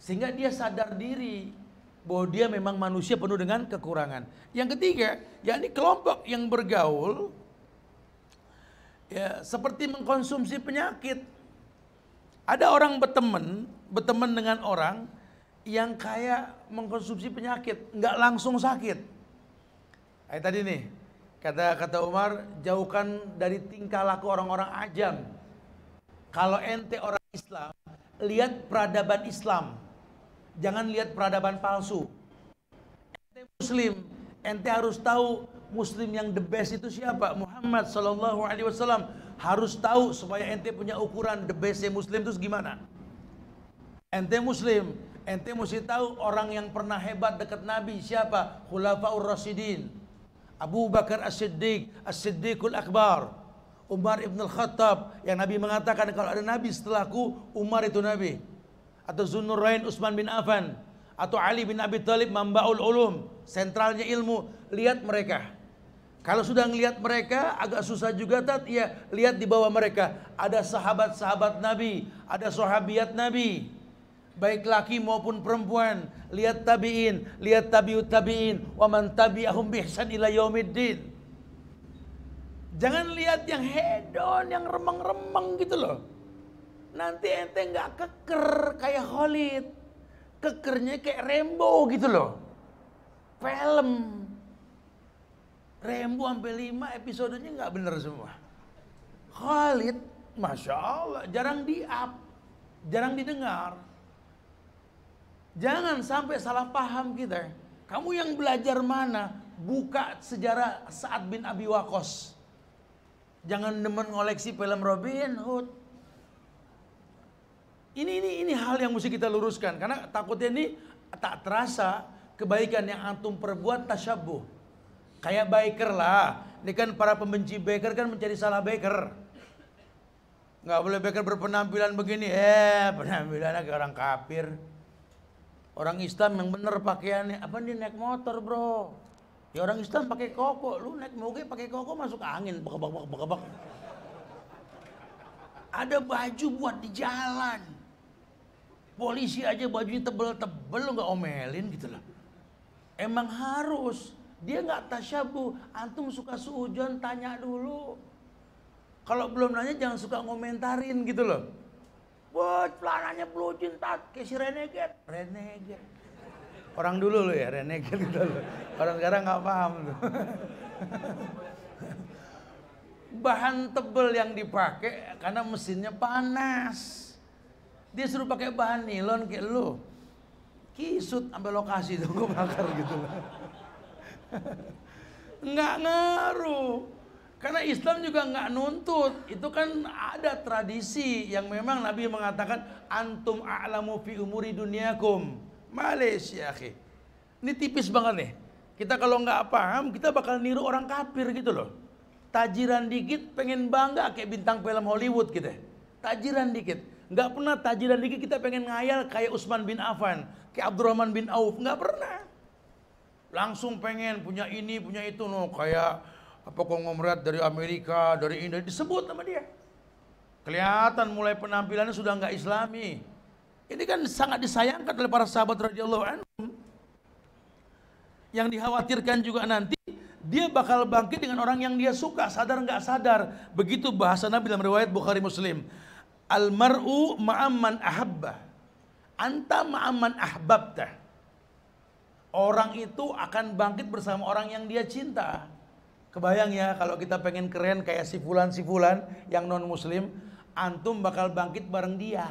Sehingga dia sadar diri bahwa dia memang manusia penuh dengan kekurangan. Yang ketiga, yakni kelompok yang bergaul ya seperti mengkonsumsi penyakit. Ada orang berteman dengan orang yang kayak mengkonsumsi penyakit, nggak langsung sakit. Kayak tadi nih, kata Umar, jauhkan dari tingkah laku orang-orang ajam. Kalau ente orang Islam, lihat peradaban Islam. Jangan lihat peradaban palsu. Ente Muslim, ente harus tahu Muslim yang the best itu siapa? Muhammad Sallallahu Alaihi Wasallam. Harus tahu supaya ente punya ukuran the bestnya Muslim itu gimana. Ente Muslim, ente mesti tahu orang yang pernah hebat dekat Nabi siapa? Khulafaur Rasyidin, Abu Bakar As-Siddiq, As-Siddiqul Akbar, Umar Ibn Al-Khattab, yang Nabi mengatakan kalau ada Nabi setelahku, Umar itu Nabi. Atau Zunnurain Utsman bin Affan, atau Ali bin Abi Thalib, Mambaul Ulum, sentralnya ilmu. Lihat mereka. Kalau sudah ngelihat mereka agak susah juga ya lihat di bawah mereka ada sahabat-sahabat Nabi, ada sahabiat Nabi, baik laki maupun perempuan. Lihat tabi'in, lihat tabi'ut tabi'in, wa man tabi'ahum bi ihsan ila yaumiddin. Jangan lihat yang hedon, yang remeng-remeng gitu loh. Nanti ente nggak keker kayak Khalid, kekernya kayak Rambo gitu loh. Film Rambo sampai 5 episodenya nggak bener semua. Khalid, masya Allah, jarang di-up, jarang didengar. Jangan sampai salah paham kita. Kamu yang belajar mana? Buka sejarah Sa'ad bin Abi Waqqas. Jangan demen ngoleksi film Robin Hood. Ini hal yang mesti kita luruskan karena takutnya ini tak terasa kebaikan yang antum perbuat tasyabuh. Kayak biker lah. Ini kan para pembenci biker kan mencari salah biker. Nggak boleh biker berpenampilan begini. Penampilannya kayak orang kafir. Orang Islam yang bener pakaiannya. Apa dia naik motor bro? Ya orang Islam pakai koko. Lu naik moge pakai koko masuk angin. Bak. Ada baju buat di jalan. Polisi aja bajunya tebel-tebel, lu nggak omelin gitu loh. Emang harus. Dia nggak tasyabuh. Antum suka suujon tanya dulu. Kalau belum nanya jangan suka ngomentarin gitu loh. Wah celananya blue jean kayak si Renegade. Orang dulu loh ya Renegade gitu loh. Orang sekarang nggak paham tuh. Bahan tebel yang dipakai karena mesinnya panas. Dia suruh pakai bahan nilon kayak lu. Kisut sampai lokasi tuh gue bakar gitu loh. Nggak ngaruh. Karena Islam juga nggak nuntut. Itu kan ada tradisi yang memang Nabi mengatakan antum a'lamu fi umuri dunyakum. Malaysia akhi. Ini tipis banget nih. Kita kalau nggak paham kita bakal niru orang kafir gitu loh. Tajiran dikit pengen bangga kayak bintang film Hollywood gitu. Tajiran dikit. Nggak pernah tajiran dikit kita pengen ngayal kayak Utsman bin Affan, kayak Abdurrahman bin Auf, nggak pernah. Langsung pengen punya ini, punya itu, no kayak apa konglomerat dari Amerika, dari India disebut sama dia. Kelihatan mulai penampilannya sudah nggak Islami. Ini kan sangat disayangkan oleh para sahabat radhiyallahu anhum. Yang dikhawatirkan juga nanti dia bakal bangkit dengan orang yang dia suka, sadar nggak sadar. Begitu bahasa Nabi dalam riwayat Bukhari Muslim. Al-mar'u ma'amman ahabba. Anta ma'amman ahbabta. Orang itu akan bangkit bersama orang yang dia cinta. Kebayang ya kalau kita pengen keren kayak si fulan yang non muslim, antum bakal bangkit bareng dia.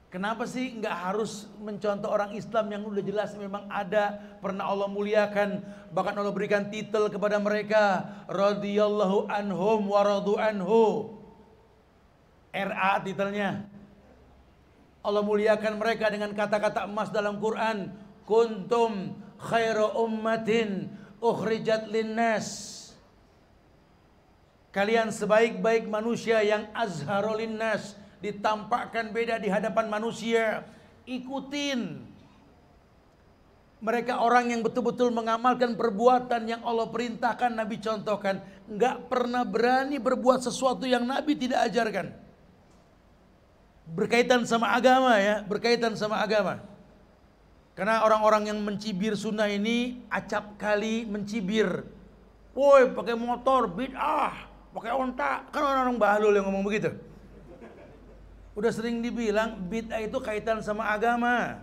Kenapa sih nggak harus mencontoh orang Islam yang udah jelas memang ada, pernah Allah muliakan, bahkan Allah berikan titel kepada mereka, radhiyallahu anhum wa radu anhu. RA titelnya. Allah muliakan mereka dengan kata-kata emas dalam Quran. Kuntum khairu ummatin ukhrijat linnas. Kalian sebaik-baik manusia yang azharul linnas, ditampakkan beda di hadapan manusia. Ikutin mereka, orang yang betul-betul mengamalkan perbuatan yang Allah perintahkan, Nabi contohkan. Nggak pernah berani berbuat sesuatu yang Nabi tidak ajarkan. Berkaitan sama agama ya, berkaitan sama agama. Karena orang-orang yang mencibir sunnah ini acap kali mencibir. Woi, pakai motor bid'ah, pakai onta. Kan orang-orang bahlul yang ngomong begitu. Udah sering dibilang bid'ah itu kaitan sama agama.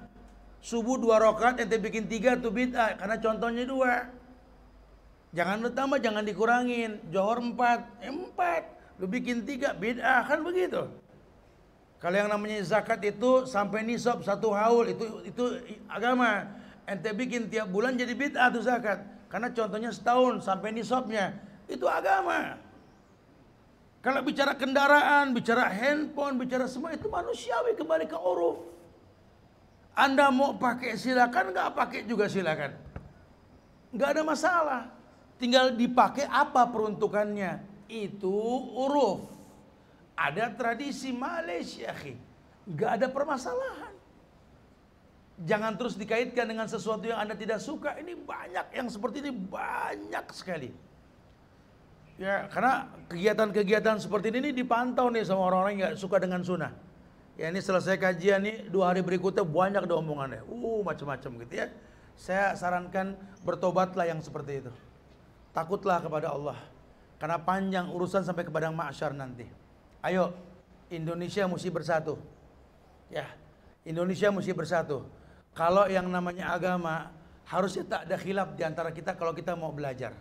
Subuh 2 rakaat ente bikin 3 tuh bid'ah, karena contohnya 2. Jangan lu tambah, jangan dikurangin. Johor 4, 4. Lu bikin 3 bid'ah, kan begitu. Kalau yang namanya zakat itu sampai nisab 1 haul, itu agama. Ente bikin tiap bulan jadi bid'ah tuh zakat. Karena contohnya setahun sampai nisabnya, itu agama. Kalau bicara kendaraan, bicara handphone, bicara semua itu manusiawi, kembali ke uruf. Anda mau pakai silakan, nggak pakai juga silakan. Nggak ada masalah. Tinggal dipakai apa peruntukannya. Itu uruf. Ada tradisi Malaysia, nggak ada permasalahan. Jangan terus dikaitkan dengan sesuatu yang Anda tidak suka. Ini banyak yang seperti ini, banyak sekali. Ya, karena kegiatan-kegiatan seperti ini dipantau nih sama orang-orang yang nggak suka dengan sunnah. Ya, ini selesai kajian nih 2 hari berikutnya banyak ada omongannya. Macam-macam gitu ya. Saya sarankan bertobatlah yang seperti itu. Takutlah kepada Allah. Karena panjang urusan sampai ke padang mahsyar nanti. Ayo, Indonesia mesti bersatu. Ya, Indonesia mesti bersatu. Kalau yang namanya agama harusnya tak ada khilaf di antara kita kalau kita mau belajar.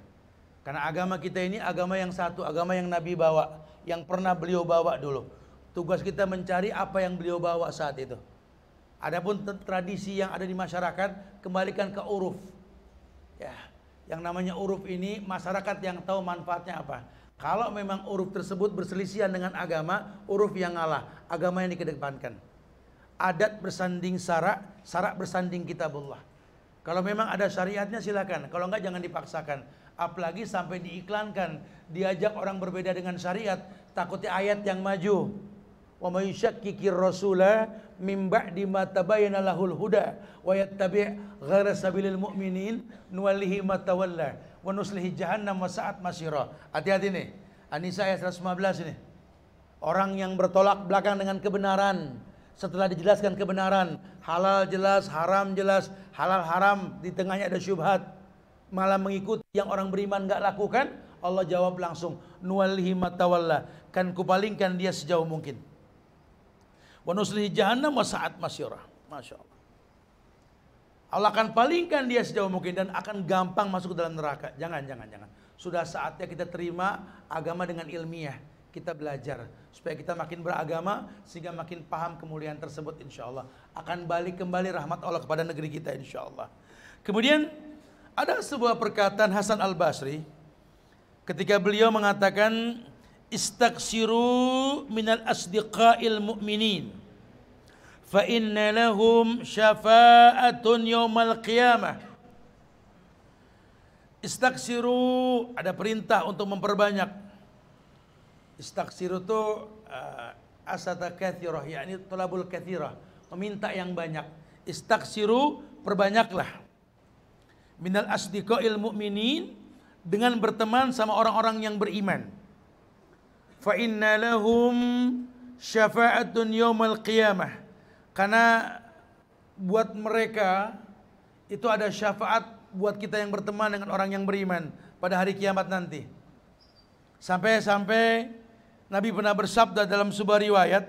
Karena agama kita ini agama yang satu, agama yang Nabi bawa, yang pernah beliau bawa dulu. Tugas kita mencari apa yang beliau bawa saat itu. Adapun tradisi yang ada di masyarakat, kembalikan ke uruf. Ya, yang namanya uruf ini masyarakat yang tahu manfaatnya apa. Kalau memang uruf tersebut berselisihan dengan agama, uruf yang ngalah, agama yang dikedepankan. Adat bersanding syarak, syarak bersanding kitabullah. Kalau memang ada syariatnya silakan, kalau enggak jangan dipaksakan. Apalagi sampai diiklankan, diajak orang berbeda dengan syariat, takutnya ayat yang maju. Wa may yushakkikir rasula mim ba'di ma tabayyana lahul huda wa yattabi' ghaira sabilil mu'minin nuwallihi ma tawalla wa nuslihi jahannam wa sa'at masira. Hati-hati nih. An-Nisa ayat 115 ini. Orang yang bertolak belakang dengan kebenaran setelah dijelaskan kebenaran, halal jelas, haram jelas, halal haram, di tengahnya ada syubhat, malah mengikuti yang orang beriman enggak lakukan, Allah jawab langsung, nuwallihi ma tawalla, kan kupalingkan dia sejauh mungkin. Wa nuslihi jahannam wa sa'at masira. Masya Allah. Allah akan palingkan dia sejauh mungkin dan akan gampang masuk ke dalam neraka. Jangan. Sudah saatnya kita terima agama dengan ilmiah. Kita belajar supaya kita makin beragama sehingga makin paham kemuliaan tersebut, insya Allah. Akan balik kembali rahmat Allah kepada negeri kita, insya Allah. Kemudian ada sebuah perkataan Hasan Al-Basri ketika beliau mengatakan, istaghsiru minal asdiqail mu'minin fa inna lahum syafa'atun yaumal qiyamah. Istaghsiru, ada perintah untuk memperbanyak. Istaghsiru itu asata kathirah, yakni talabul kathirah, meminta yang banyak. Istaghsiru, perbanyaklah. Minal asdiqail mu'minin, dengan berteman sama orang-orang yang beriman. Fa inna lahum syafa'atun yaumal qiyamah, karena buat mereka itu ada syafaat buat kita yang berteman dengan orang yang beriman pada hari kiamat nanti. Sampai Nabi pernah bersabda dalam sebuah riwayat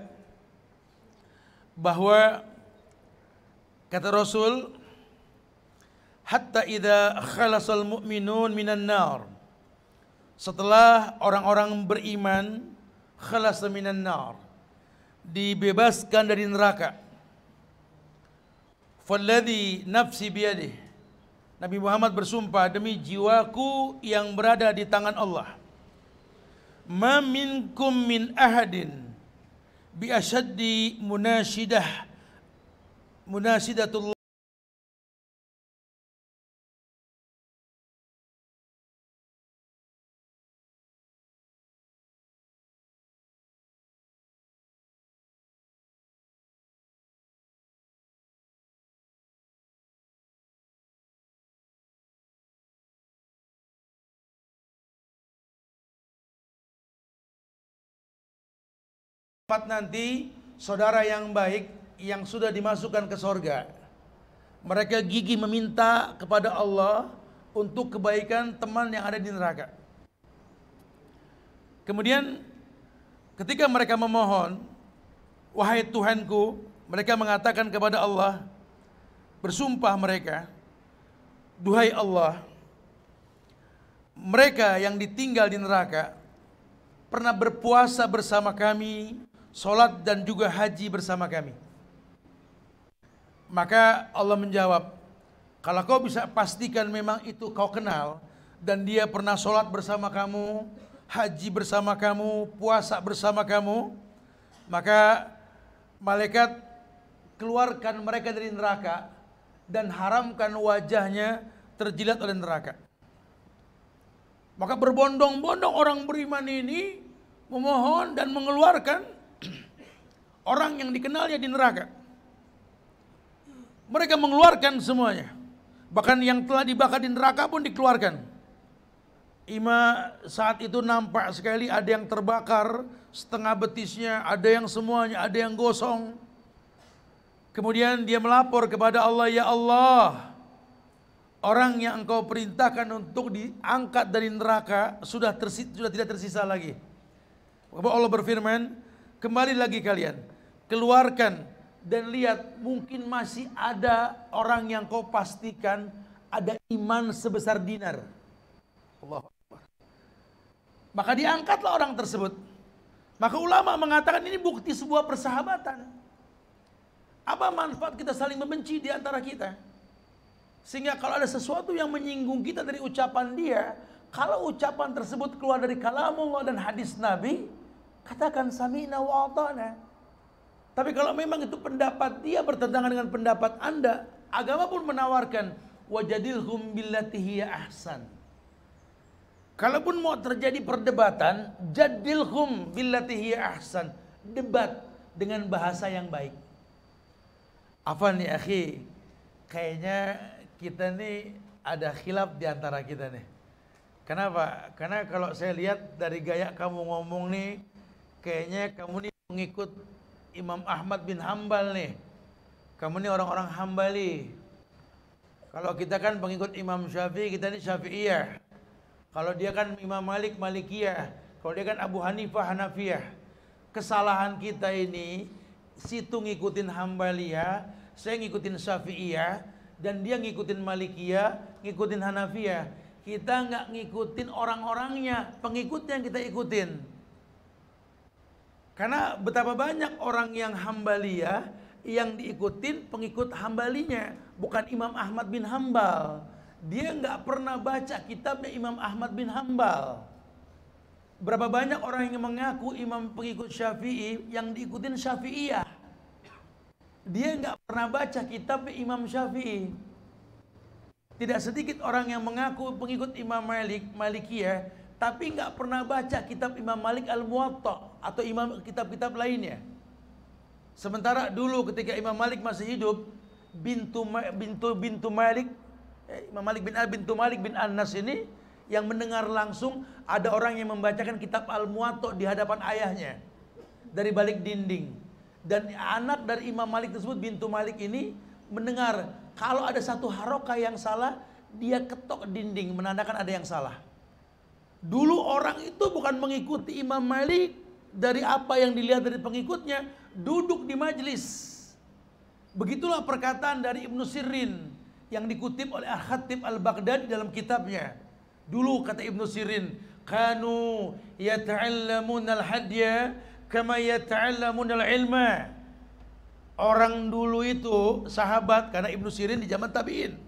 bahwa kata Rasul, hatta idza khalasal mu'minun minan nar, setelah orang-orang beriman khalas minan nar, dibebaskan dari neraka, falladhi nafsi biyadih, Nabi Muhammad bersumpah, demi jiwaku yang berada di tangan Allah, ma minkum min ahadin bi asyaddi munasyidah munasidatullah nanti saudara yang baik yang sudah dimasukkan ke sorga. Mereka gigih meminta kepada Allah untuk kebaikan teman yang ada di neraka. Kemudian ketika mereka memohon, wahai Tuhanku, mereka mengatakan kepada Allah, bersumpah mereka, duhai Allah, mereka yang ditinggal di neraka pernah berpuasa bersama kami, sholat dan juga haji bersama kami. Maka Allah menjawab, kalau kau bisa pastikan memang itu kau kenal, dan dia pernah sholat bersama kamu, haji bersama kamu, puasa bersama kamu, maka malaikat keluarkan mereka dari neraka dan haramkan wajahnya terjilat oleh neraka. Maka berbondong-bondong orang beriman ini memohon dan mengeluarkan orang yang dikenalnya di neraka. Mereka mengeluarkan semuanya. Bahkan yang telah dibakar di neraka pun dikeluarkan. Saat itu nampak sekali ada yang terbakar setengah betisnya, ada yang semuanya, ada yang gosong. Kemudian dia melapor kepada Allah, ya Allah, orang yang engkau perintahkan untuk diangkat dari neraka sudah tidak tersisa lagi. Maka Allah berfirman, kembali lagi kalian, keluarkan dan lihat, mungkin masih ada orang yang kau pastikan ada iman sebesar dinar. Allahu Akbar. Maka diangkatlah orang tersebut. Maka ulama mengatakan ini bukti sebuah persahabatan. Apa manfaat kita saling membenci di antara kita? Sehingga kalau ada sesuatu yang menyinggung kita dari ucapan dia, kalau ucapan tersebut keluar dari kalamullah dan hadis Nabi, katakan sami'na wa ata'na. Tapi kalau memang itu pendapat dia bertentangan dengan pendapat Anda, agama pun menawarkan wajadilhum billati hiya ahsan. Kalaupun mau terjadi perdebatan, jadilhum billati hiya ahsan. Debat dengan bahasa yang baik. Apa nih akhi? Kayaknya kita nih ada khilaf di antara kita nih. Kenapa? Karena kalau saya lihat dari gaya kamu ngomong nih, kayaknya kamu nih mengikut Imam Ahmad bin Hambal nih. Kamu nih orang-orang Hambali. Kalau kita kan pengikut Imam Syafi'i, kita nih Syafi'iyah. Kalau dia kan Imam Malik, Malikiyah. Kalau dia kan Abu Hanifah, Hanafiyah. Kesalahan kita ini, situ ngikutin Hambaliyah, saya ngikutin Syafi'iyah, dan dia ngikutin Malikiyah, ngikutin Hanafiyah. Kita nggak ngikutin orang-orangnya, pengikutnya yang kita ikutin. Karena betapa banyak orang yang Hambaliyah yang diikutin pengikut Hambalinya, bukan Imam Ahmad bin Hambal. Dia nggak pernah baca kitabnya Imam Ahmad bin Hambal. Berapa banyak orang yang mengaku imam pengikut Syafi'i yang diikutin Syafi'iyah. Dia nggak pernah baca kitabnya Imam Syafi'i. Tidak sedikit orang yang mengaku pengikut Imam Malik, Malikiyah, tapi nggak pernah baca kitab Imam Malik Al-Muwatta atau kitab-kitab lainnya. Sementara dulu ketika Imam Malik masih hidup, bintu Malik, Imam Malik bin Anas ini yang mendengar langsung ada orang yang membacakan kitab Al-Muwatta di hadapan ayahnya dari balik dinding. Dan anak dari Imam Malik tersebut, bintu Malik ini mendengar kalau ada satu harokah yang salah, dia ketok dinding menandakan ada yang salah. Dulu orang itu bukan mengikuti Imam Malik dari apa yang dilihat dari pengikutnya, duduk di majelis. Begitulah perkataan dari Ibnu Sirin yang dikutip oleh Al-Khatib Al-Baghdadi dalam kitabnya. Dulu kata Ibnu Sirin, kanu yata'allamuna al-hadya kama yata'allamuna al-ilma. Orang dulu itu sahabat, karena Ibnu Sirin di zaman tabi'in.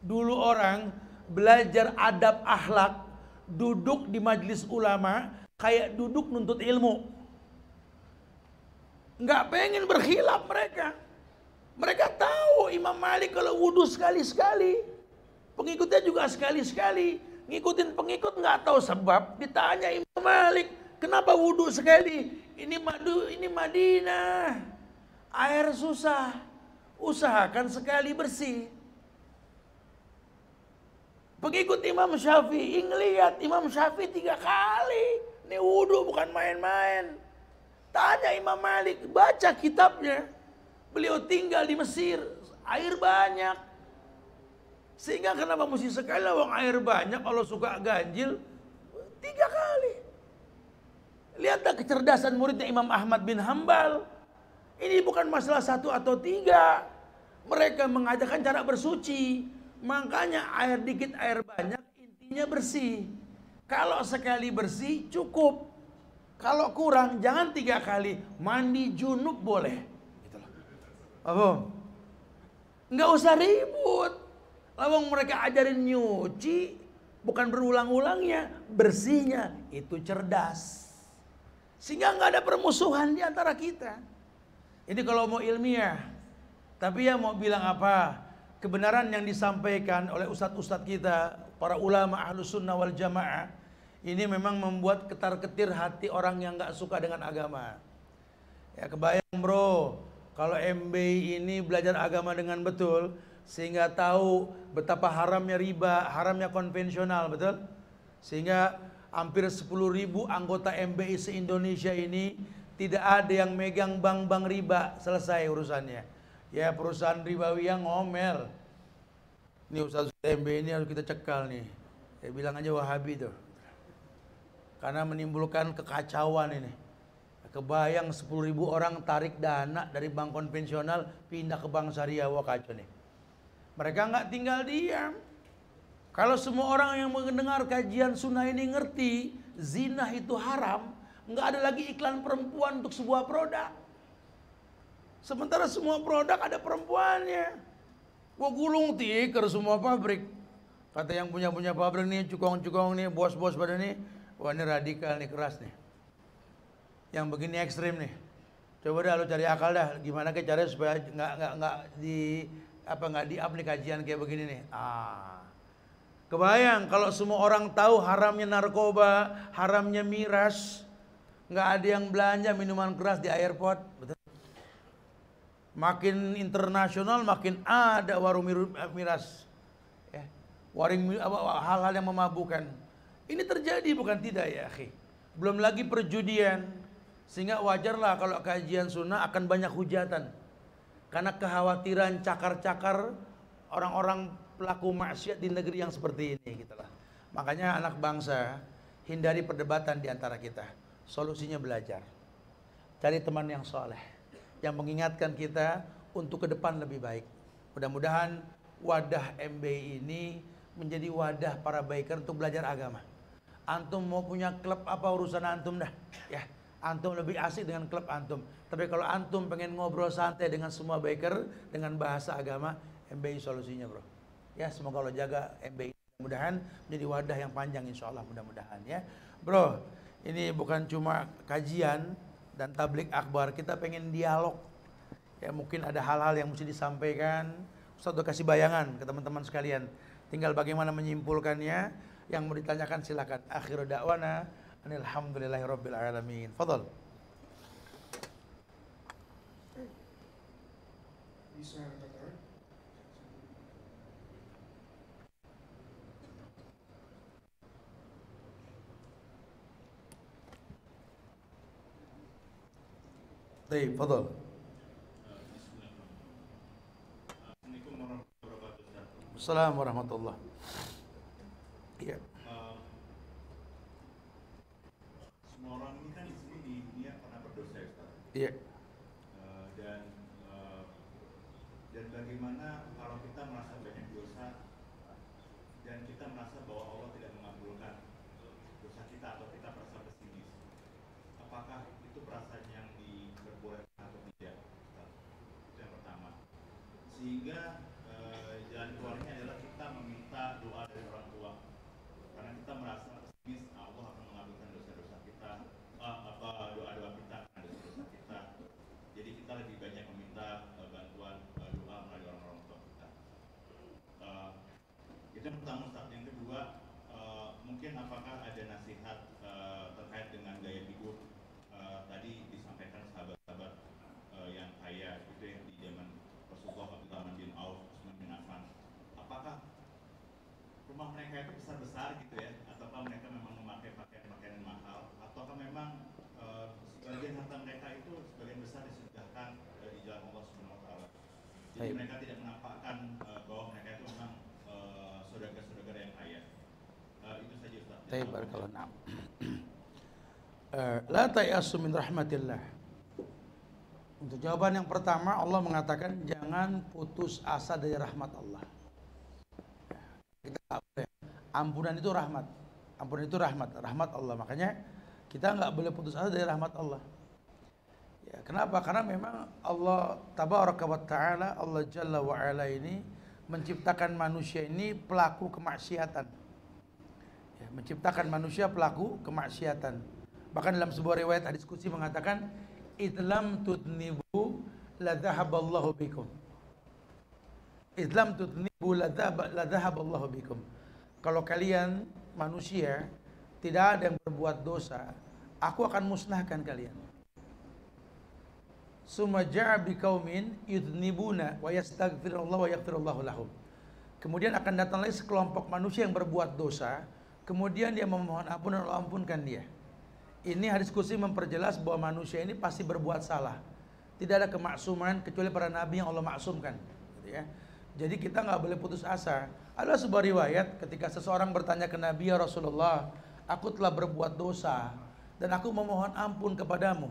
Dulu orang belajar adab akhlak, duduk di majelis ulama kayak duduk nuntut ilmu. Nggak pengen berkhilaf mereka. Mereka tahu Imam Malik kalau wudhu sekali-sekali, pengikutnya juga sekali-sekali. Ngikutin pengikut nggak tahu sebab, ditanya Imam Malik, kenapa wudhu sekali? Ini Madinah, air susah, usahakan sekali bersih. Pengikut Imam Syafi'i ngelihat Imam Syafi'i 3 kali. Ini wudhu bukan main-main. Tanya Imam Malik, baca kitabnya. Beliau tinggal di Mesir, air banyak. Sehingga kenapa mesti sekali, wong air banyak, kalau suka ganjil 3 kali. Lihatlah kecerdasan muridnya Imam Ahmad bin Hambal. Ini bukan masalah 1 atau 3. Mereka mengajarkan cara bersuci. Makanya air dikit, air banyak, intinya bersih. Kalau sekali bersih cukup. Kalau kurang jangan 3 kali. Mandi junub boleh. Itulah. Apa? Nggak usah ribut. Lawang mereka ajarin nyuci, bukan berulang-ulangnya, bersihnya. Itu cerdas. Sehingga nggak ada permusuhan di antara kita. Ini kalau mau ilmiah. Tapi ya mau bilang apa? Kebenaran yang disampaikan oleh ustadz-ustadz kita, para ulama ahlus sunnah wal jamaah, ini memang membuat ketar-ketir hati orang yang nggak suka dengan agama. Ya kebayang bro, kalau MBI ini belajar agama dengan betul, sehingga tahu betapa haramnya riba, haramnya konvensional, betul? Sehingga hampir 10.000 anggota MBI se-Indonesia ini tidak ada yang megang bank-bank riba, selesai urusannya. Ya perusahaan ribawi yang ngomel. Ini Ustaz MBI ini harus kita cekal nih. Ya bilang aja Wahabi tuh. Karena menimbulkan kekacauan ini. Kebayang 10.000 orang tarik dana dari bank konvensional pindah ke bank syariah, wah kacau nih. Mereka nggak tinggal diam. Kalau semua orang yang mendengar kajian sunnah ini ngerti zina itu haram, nggak ada lagi iklan perempuan untuk sebuah produk. Sementara semua produk ada perempuannya. Gua gulung tikar semua pabrik. Kata yang punya pabrik nih, cukong-cukong nih, bos-bos pada nih, wah ini radikal nih, keras nih. Yang begini ekstrim nih. Coba dah lo cari akal dah, gimana ke caranya supaya nggak di kajian kayak begini nih. Kebayang kalau semua orang tahu haramnya narkoba, haramnya miras, nggak ada yang belanja minuman keras di airport, betul? Makin internasional makin ada warung miras, ya. Hal-hal yang memabukkan. Ini terjadi bukan tidak ya akhi. Belum lagi perjudian. Sehingga wajarlah kalau kajian sunnah akan banyak hujatan. Karena kekhawatiran cakar-cakar orang-orang pelaku maksiat di negeri yang seperti ini gitulah. Makanya anak bangsa hindari perdebatan di antara kita. Solusinya belajar. Cari teman yang soleh, yang mengingatkan kita untuk ke depan lebih baik. Mudah-mudahan wadah MBI ini menjadi wadah para biker untuk belajar agama. Antum mau punya klub apa urusan antum dah, ya. Antum lebih asik dengan klub antum. Tapi kalau antum pengen ngobrol santai dengan semua biker dengan bahasa agama, MBI solusinya bro. Ya semoga Allah jaga MBI. Mudah-mudahan menjadi wadah yang panjang insya Allah, mudah-mudahan ya. Bro, ini bukan cuma kajian dan tablik akbar, kita pengen dialog. Ya mungkin ada hal-hal yang mesti disampaikan. Ustaz udah kasih bayangan ke teman-teman sekalian. Tinggal bagaimana menyimpulkannya. Yang mau ditanyakan silakan. Akhiru da'wana alhamdulillahirabbil alamin. Fadhal. Bisa katakan. Baik, fadhal. Assalamualaikum warahmatullahi wabarakatuh. Iya. Semua orang ini kan di sini di dunia pernah berdosa ya Ustaz. Iya. Dan bagaimana kalau kita merasa banyak dosa dan kita merasa bahwa Allah tidak mengabulkan dosa kita atau kita merasa pesimis. Apakah itu perasaan yang diperbolehkan atau tidak? Ustaz? Itu yang pertama. Sehingga jalan keluarnya adalah kita meminta doa dari orang tua. Karena kita merasa pesimis Allah akan mengabulkan dosa-dosa kita, doa-doa kita karena dosa-dosa kita. yang pertama Ustaz. Yang kedua, mungkin apakah ada nasihat terkait dengan gaya hidup tadi disampaikan sahabat-sahabat yang kaya gitu ya di zaman Rasulullah, Abdurrahman bin Auf, Utsman bin Affan. Apakah rumah mereka itu besar-besar gitu ya, ataukah mereka memang memakai pakaian-pakaian mahal, ataukah memang sebagian harta mereka itu sebagian besar disedekahkan di jalan Allah Subhanahu wa taala. Jadi mereka tidak menampakkan bahwa mereka itu memang saudagar-saudagar yang kaya. Itu saja Ustaz. Barakallahu na'am. La ta'yasu min rahmatillah. Untuk jawaban yang pertama, Allah mengatakan jangan putus asa dari rahmat Allah. Kita nggak boleh. Ampunan itu rahmat. Ampunan itu rahmat Allah. Makanya kita nggak boleh putus asa dari rahmat Allah. Ya, kenapa? Karena memang Allah Tabaraka wa Ta'ala, Allah Jalla wa Ala ini menciptakan manusia ini pelaku kemaksiatan. Ya, menciptakan manusia pelaku kemaksiatan. Bahkan dalam sebuah riwayat hadis qudsi mengatakan, "Idlam tudnibu la dhahaballahu bikum." Idlam tudnibu la dhahaballahu bikum. Kalau kalian manusia tidak ada yang berbuat dosa, aku akan musnahkan kalian. Summa ja'a biqaumin yudnibuna wa yastaghfirullah wa yaghfirullahu lahum. Kemudian akan datang lagi sekelompok manusia yang berbuat dosa, kemudian dia memohon ampun dan Allah ampunkan dia. Ini hadis qudsi memperjelas bahwa manusia ini pasti berbuat salah. Tidak ada kemaksuman kecuali para nabi yang Allah maksumkan, gitu ya. Jadi kita nggak boleh putus asa. Ada sebuah riwayat ketika seseorang bertanya ke Nabi, "Ya Rasulullah, aku telah berbuat dosa dan aku memohon ampun kepadamu.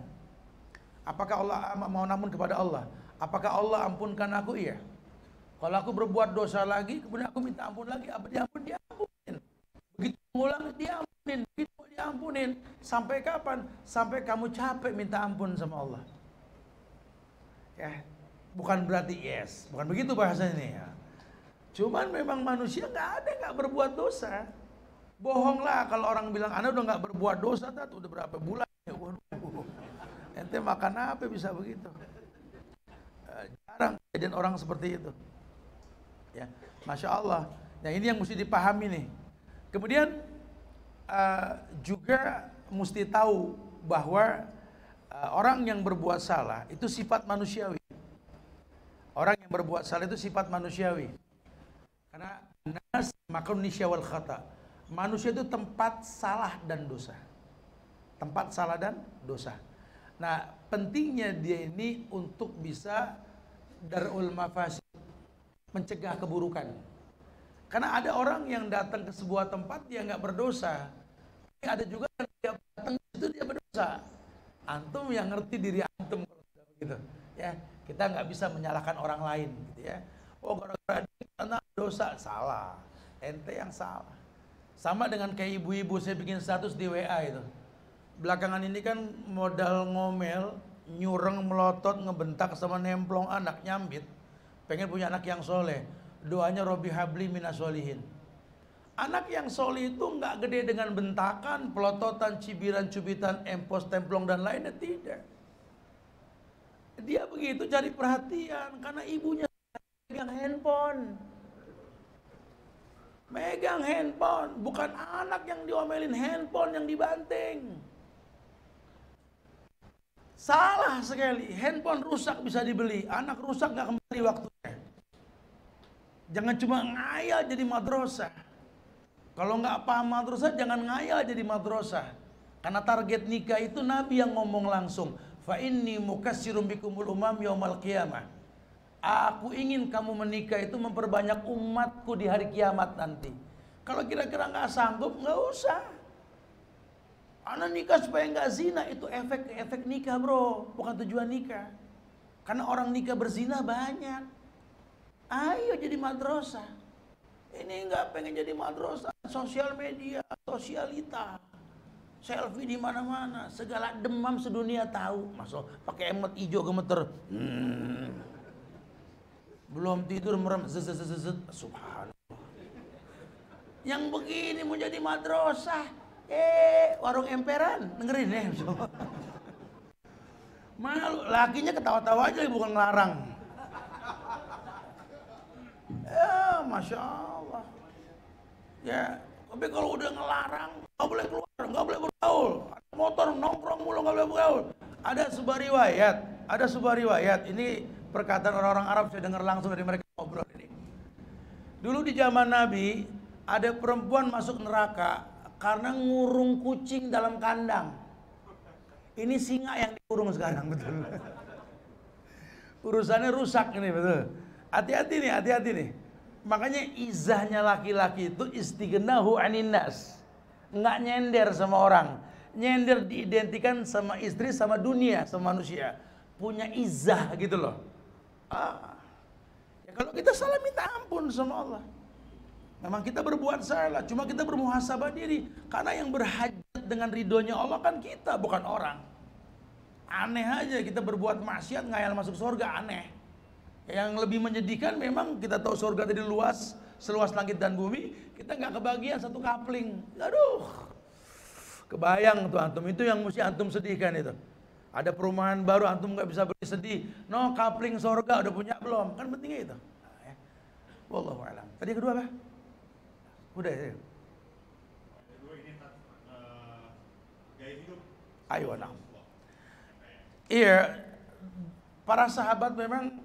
Apakah Allah mohon ampun kepada Allah? Apakah Allah ampunkan aku?" Iya. Kalau aku berbuat dosa lagi, kemudian aku minta ampun lagi, apa diampunin? Begitu mengulang diampunin, begitu diampunin. Sampai kapan? Sampai kamu capek minta ampun sama Allah. Ya, bukan berarti yes, bukan begitu bahasanya ya. Cuman memang manusia nggak berbuat dosa. Bohonglah kalau orang bilang Anda udah nggak berbuat dosa, udah berapa bulan ya? Waduh, ente makan apa bisa begitu? Jarang kejadian orang seperti itu. Ya, Masya Allah. Nah ini yang mesti dipahami nih. Kemudian juga mesti tahu bahwa orang yang berbuat salah itu sifat manusiawi. Orang yang berbuat salah itu sifat manusiawi. Karena nas makun nisya wal khata. Manusia itu tempat salah dan dosa. Tempat salah dan dosa. Nah, pentingnya dia ini untuk bisa darul mafasid, mencegah keburukan. Karena ada orang yang datang ke sebuah tempat dia nggak berdosa. Ada juga yang dia datang itu dia berdosa. Antum yang ngerti diri antum kalau sudah begitu. Ya, kita nggak bisa menyalahkan orang lain, gitu ya. Oh, gara-gara dia karena dosa, salah. Ente yang salah. Sama dengan kayak ibu-ibu saya bikin status di WA itu. Belakangan ini kan modal ngomel, nyureng, melotot, ngebentak sama nemplong anak, nyambit. Pengen punya anak yang soleh. Doanya Robbi habli minas solihin. Anak yang soleh itu nggak gede dengan bentakan, pelototan, cibiran, cubitan, empos, templong dan lainnya, tidak. Dia begitu cari perhatian karena ibunya megang handphone. Megang handphone, bukan anak yang diomelin, handphone yang dibanting. Salah sekali, handphone rusak bisa dibeli, anak rusak nggak kembali waktunya. Jangan cuma ngayal jadi madrasah. Kalau nggak paham madrasah, jangan ngayal jadi madrasah. Karena target nikah itu Nabi yang ngomong langsung. Fa inni mukassirum bikumul umam yaumal qiyamah. Aku ingin kamu menikah itu memperbanyak umatku di hari kiamat nanti. Kalau kira-kira nggak sanggup, nggak usah. Anak nikah supaya nggak zina, itu efek nikah bro, bukan tujuan nikah. Karena orang nikah berzina banyak. Ayo jadi madrasah. Ini nggak pengen jadi madrasah, sosial media, sosialita, selfie di mana-mana, segala demam sedunia tahu. Masuk pakai emot hijau gemeter. Belum tidur merem, subhanallah. Yang begini mau jadi madrasah, warung emperan, dengerin ya. Malu, lakinya ketawa-tawa aja bukan ngelarang. Ya, Masya Allah. Ya, tapi kalau udah ngelarang, nggak boleh keluar, nggak boleh bergaul, motor nongkrong mulu nggak boleh bergaul. Ada sebuah riwayat. Ini perkataan orang-orang Arab, saya dengar langsung dari mereka ngobrol ini. Dulu di zaman Nabi, ada perempuan masuk neraka karena ngurung kucing dalam kandang. Ini singa yang dikurung sekarang, betul. Urusannya rusak ini, betul. Hati-hati nih. Makanya izahnya laki-laki itu istighnahu anin nas. Nggak nyender sama orang. Nyender diidentikan sama istri, sama dunia, sama manusia. Punya izah gitu loh. Ya kalau kita salah minta ampun sama Allah. Memang kita berbuat salah, cuma kita bermuhasabah diri. Karena yang berhajat dengan ridhonya Allah kan kita, bukan orang. Aneh aja kita berbuat maksiat ngayal masuk surga, aneh. Yang lebih menyedihkan memang kita tahu surga tadi luas, seluas langit dan bumi, kita nggak kebagian satu kapling. Aduh, kebayang tuh antum, itu yang mesti antum sedihkan itu. Ada perumahan baru antum nggak bisa beli, sedih. No, kapling surga udah punya belum? Kan pentingnya itu. Nah, ya. Wallahu a'lam. Tadi yang kedua apa? Udah ya. Kedua ini gaya hidup. Ayo, nah. Iya, para sahabat memang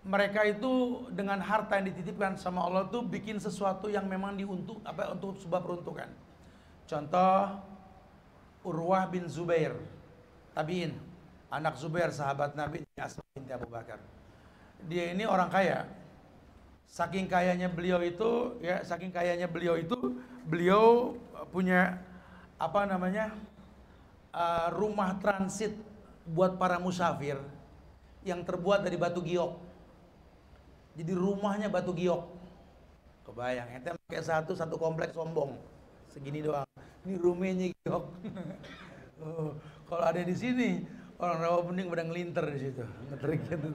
mereka itu dengan harta yang dititipkan sama Allah tuh bikin sesuatu yang memang untuk sebuah peruntukan. Contoh Urwah bin Zubair, tabiin, anak Zubair sahabat Nabi Asma binti Abu Bakar. Dia ini orang kaya. Saking kayanya beliau itu, beliau punya rumah transit buat para musafir yang terbuat dari batu giok. Jadi rumahnya batu giok. Kebayang, ente pakai satu kompleks sombong. Segini doang. Ini rumahnya giok. Kalau ada di sini, orang Rawapening pada ngelinter di situ. Ngetrik gitu.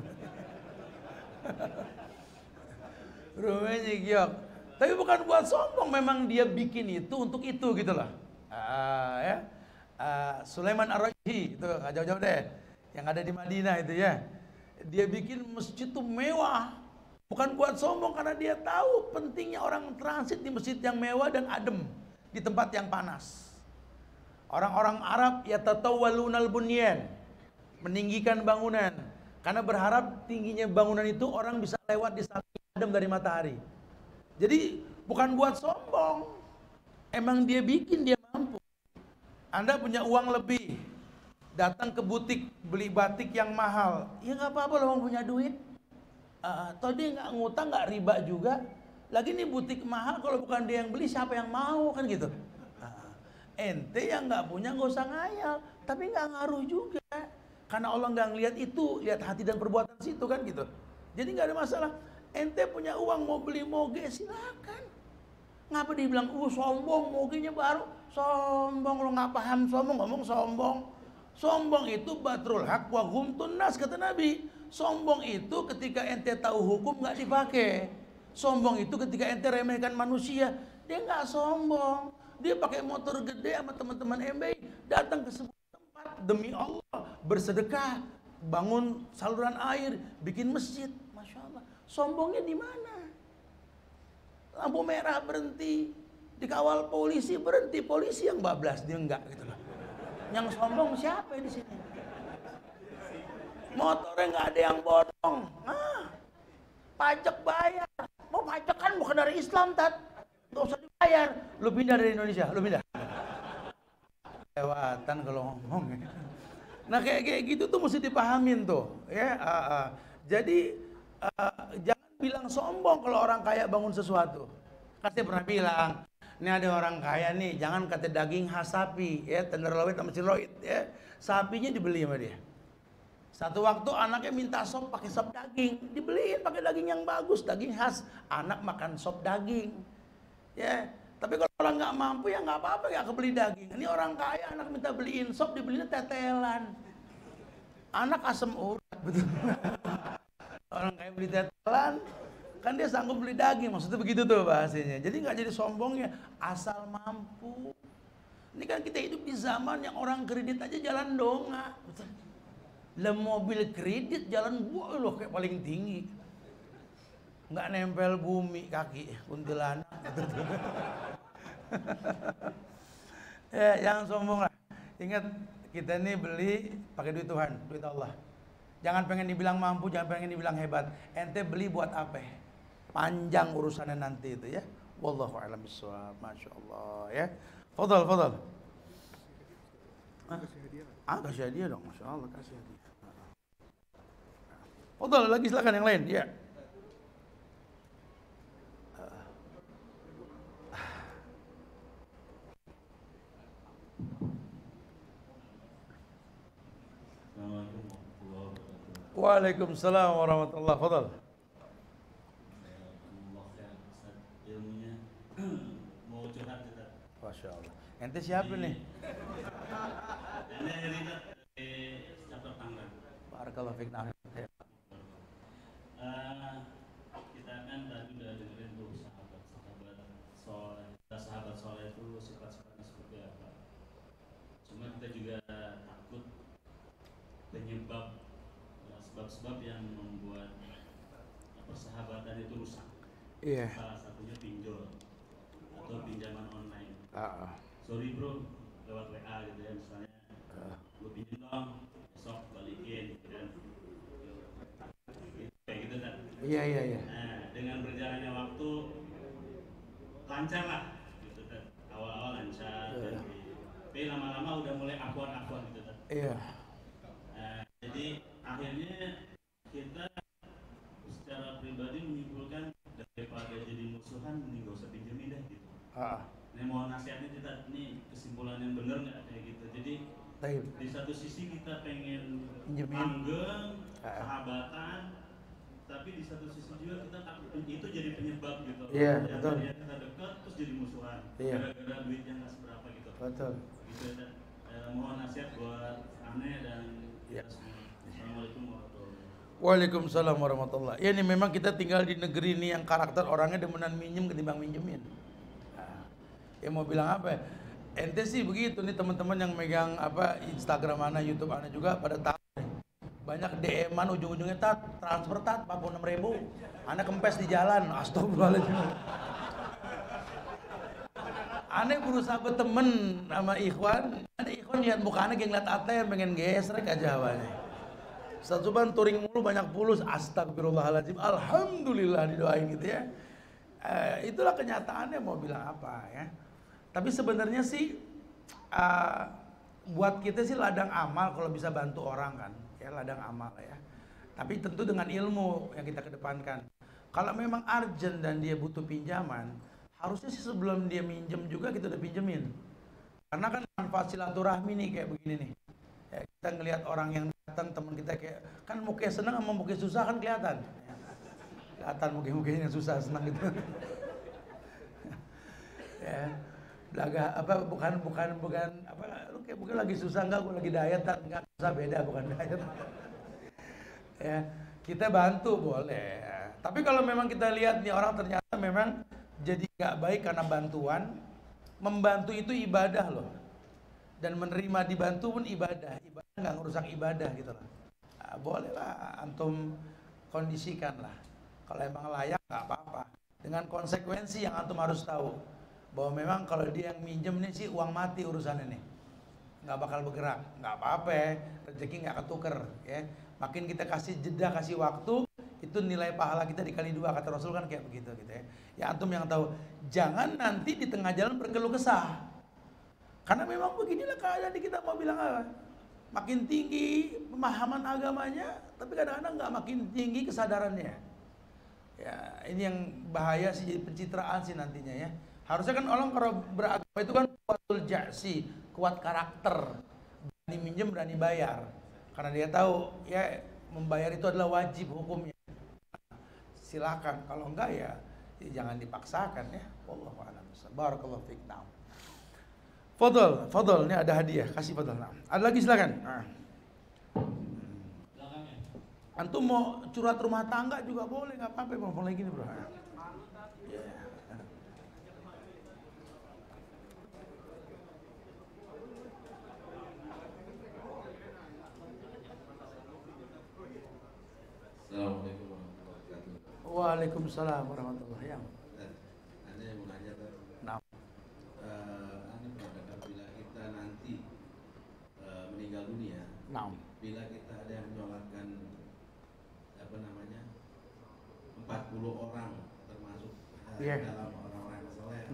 Rumahnya giok. Tapi bukan buat sombong, memang dia bikin itu untuk itu gitu loh. Sulaiman Ar-Rajhi, itu nggak jauh-jauh deh. Yang ada di Madinah itu ya. Dia bikin masjid itu mewah. Bukan buat sombong, karena dia tahu pentingnya orang transit di masjid yang mewah dan adem di tempat yang panas. Orang-orang Arab yatatawwalunal bunyan, meninggikan bangunan karena berharap tingginya bangunan itu orang bisa lewat di samping adem dari matahari. Jadi bukan buat sombong, emang dia bikin, dia mampu. Anda punya uang lebih, datang ke butik beli batik yang mahal, ya nggak apa-apa loh, punya duit. Atau dia nggak ngutang, nggak riba juga. Lagi nih butik mahal, kalau bukan dia yang beli siapa yang mau, kan gitu. Ente yang nggak punya nggak usah ngayal, tapi nggak ngaruh juga, karena Allah nggak ngelihat itu, lihat hati dan perbuatan situ kan gitu. Jadi nggak ada masalah. Ente punya uang mau beli moge silakan. Ngapa dia bilang sombong, mogenya baru sombong, lo nggak paham sombong, ngomong sombong. Sombong itu batrul haq wa ghumtun nas, kata Nabi. Sombong itu ketika ente tahu hukum nggak dipakai. Sombong itu ketika ente remehkan manusia. Dia nggak sombong. Dia pakai motor gede sama teman-teman MBI, datang ke sebuah tempat demi Allah, bersedekah, bangun saluran air, bikin masjid. Masya Allah. Sombongnya di mana? Lampu merah berhenti, dikawal polisi berhenti, polisi yang bablas, dia enggak gitu loh. Yang sombong siapa di sini? Motornya nggak ada yang bodong. Pajak bayar. Mau pajak kan bukan dari Islam, Tat. Nggak usah dibayar. Lu pindah dari Indonesia, lu pindah. Lewatan kalau ngomong. Nah kayak gitu tuh mesti dipahamin tuh. Ya, jadi jangan bilang sombong kalau orang kaya bangun sesuatu. Kan saya pernah bilang, ini ada orang kaya nih, jangan kata daging khas sapi, ya, tenderloin sama siloid, ya. Sapinya dibeli sama dia. Satu waktu anaknya minta sop pakai sop daging, dibeliin pakai daging yang bagus, daging khas. Anak makan sop daging, ya. Tapi kalau orang nggak mampu ya nggak apa-apa, nggak kebeli daging. Ini orang kaya, anak minta beliin sop, dibeliin tetelan. Anak asam urat, betul. Orang kaya beli tetelan, kan dia sanggup beli daging, maksudnya begitu tuh bahasanya. Jadi nggak jadi sombongnya, asal mampu. Ini kan kita hidup di zaman yang orang kredit aja jalan dongak, betul. Mobil kredit jalan gua loh kayak paling tinggi, nggak nempel bumi kaki kuntilanak. Ya, jangan sombong lah. Ingat, kita ini beli pakai duit Tuhan, duit Allah. Jangan pengen dibilang mampu, jangan pengen dibilang hebat. Ente beli buat apa? Panjang urusannya nanti itu ya. Wallahu a'lam bishawab. Masya Allah ya. Fadal, fadal. Kasih hadiah dong, Masya Allah, kasih hadiah. Fadal, lagi silakan yang lain ya. Waalaikumsalam warahmatullahi wabarakatuh. Ilmunya mau curhat kita. Masya Allah. Ente siapa nih? Ini Rita chapter Tangerang. Barakallahu fiik. Kita kan tadi udah dengerin tuh sahabat soleh itu sifat-sifatnya seperti apa. Cuma kita juga takut penyebab sebab-sebab yang membuat persahabatan itu rusak. Iya. Salah satunya pinjol atau pinjaman online. Sorry bro, lewat WA gitu ya, misalnya gue pinjem dong, besok balikin gitu kan. Kayak gitu kan. Iya. Nah, dengan berjalannya waktu lancar lah gitu kan. Awal-awal lancar, tapi lama-lama udah mulai akuan gitu kan. Iya. Jadi akhirnya kita secara pribadi menyimpulkan daripada jadi musuhan mending gak usah pinjemin deh gitu. Ini mau nasihatnya kita, ini kesimpulan yang bener nggak kayak gitu. Jadi di satu sisi kita pengen langgeng, sahabatan, tapi di satu sisi juga kita takut itu jadi penyebab gitu. Iya, betul. Kita dekat terus jadi musuhan. Iya. Gara-gara duit yang nggak seberapa gitu. Betul. Gitu ya. Mohon nasihat buat Ane dan kita semua. Assalamualaikum warahmatullahi wabarakatuh. Waalaikumsalam warahmatullahi. Ya ini memang kita tinggal di negeri ini yang karakter orangnya demenan minjem ketimbang minjemin. Ya mau bilang apa ya? Ente sih begitu nih, teman-teman yang megang apa Instagram mana, YouTube mana juga pada tahu nih. Banyak DM-an ujung-ujungnya transfer 46.000. Anak kempes di jalan. Astagfirullahaladzim. Aneh berusaha berteman sama Ikhwan. Ada Ikhwan lihat muka aneh kayak ngeliat ATM pengen gesrek aja awalnya. Ustaz Zuban touring mulu banyak pulus. Astagfirullahaladzim. Alhamdulillah didoain gitu ya. Itulah kenyataannya, mau bilang apa ya. Tapi sebenarnya sih buat kita sih ladang amal kalau bisa bantu orang kan, ya ladang amal ya. Tapi tentu dengan ilmu yang kita kedepankan. Kalau memang urgent dan dia butuh pinjaman, harusnya sih sebelum dia minjem juga kita udah pinjemin. Karena kan manfaat silaturahmi nih kayak begini nih. Ya, kita ngelihat orang yang datang, teman kita kayak kan mukanya senang sama mukanya susah kan kelihatan. Kelihatan mukanya yang susah senang gitu. Ya. Belaga apa bukan apa lu kayak bukan lagi susah enggak, gue lagi diet enggak, susah beda, bukan diet. Ya, kita bantu boleh. Tapi kalau memang kita lihat nih orang ternyata memang jadi enggak baik karena bantuan, membantu itu ibadah loh. Dan menerima dibantu pun ibadah. Ibadah enggak ngerusak ibadah gitu loh. Nah, bolehlah antum kondisikan lah. Kalau emang layak enggak apa-apa. Dengan konsekuensi yang antum harus tahu. Bahwa memang kalau dia yang minjem nih sih uang mati urusannya nih, nggak bakal bergerak, nggak apa-apa ya, rezeki nggak ketuker ya. Makin kita kasih jeda, kasih waktu, itu nilai pahala kita dikali 2, kata Rasul kan kayak begitu gitu ya. Ya antum yang tahu, jangan nanti di tengah jalan berkeluh kesah, karena memang beginilah keadaan kita, mau bilang apa? Makin tinggi pemahaman agamanya, tapi kadang-kadang nggak makin tinggi kesadarannya. Ya ini yang bahaya sih, jadi pencitraan sih nantinya ya. Harusnya kan orang kalau beragama itu kan kuatul ja'si, kuat karakter, berani minjem, berani bayar. Karena dia tahu ya membayar itu adalah wajib hukumnya. Silakan, kalau enggak ya jangan dipaksakan ya. Wallahu a'lam. Barakallahu fiik. Naam. Fadhol, ini ada hadiah, kasih fadhol. Naam. Ada lagi silakan. Antum mau curhat rumah tangga juga boleh, enggak apa-apa, mau lagi nih, Bro. Assalamualaikum warahmatullahi wabarakatuh. Waalaikumsalam warahmatullahi wabarakatuh. Anda yang mau nanya kan? Nah. Naam. Bila kita ada yang menyolatkan 40 orang termasuk dalam orang-orang soleh,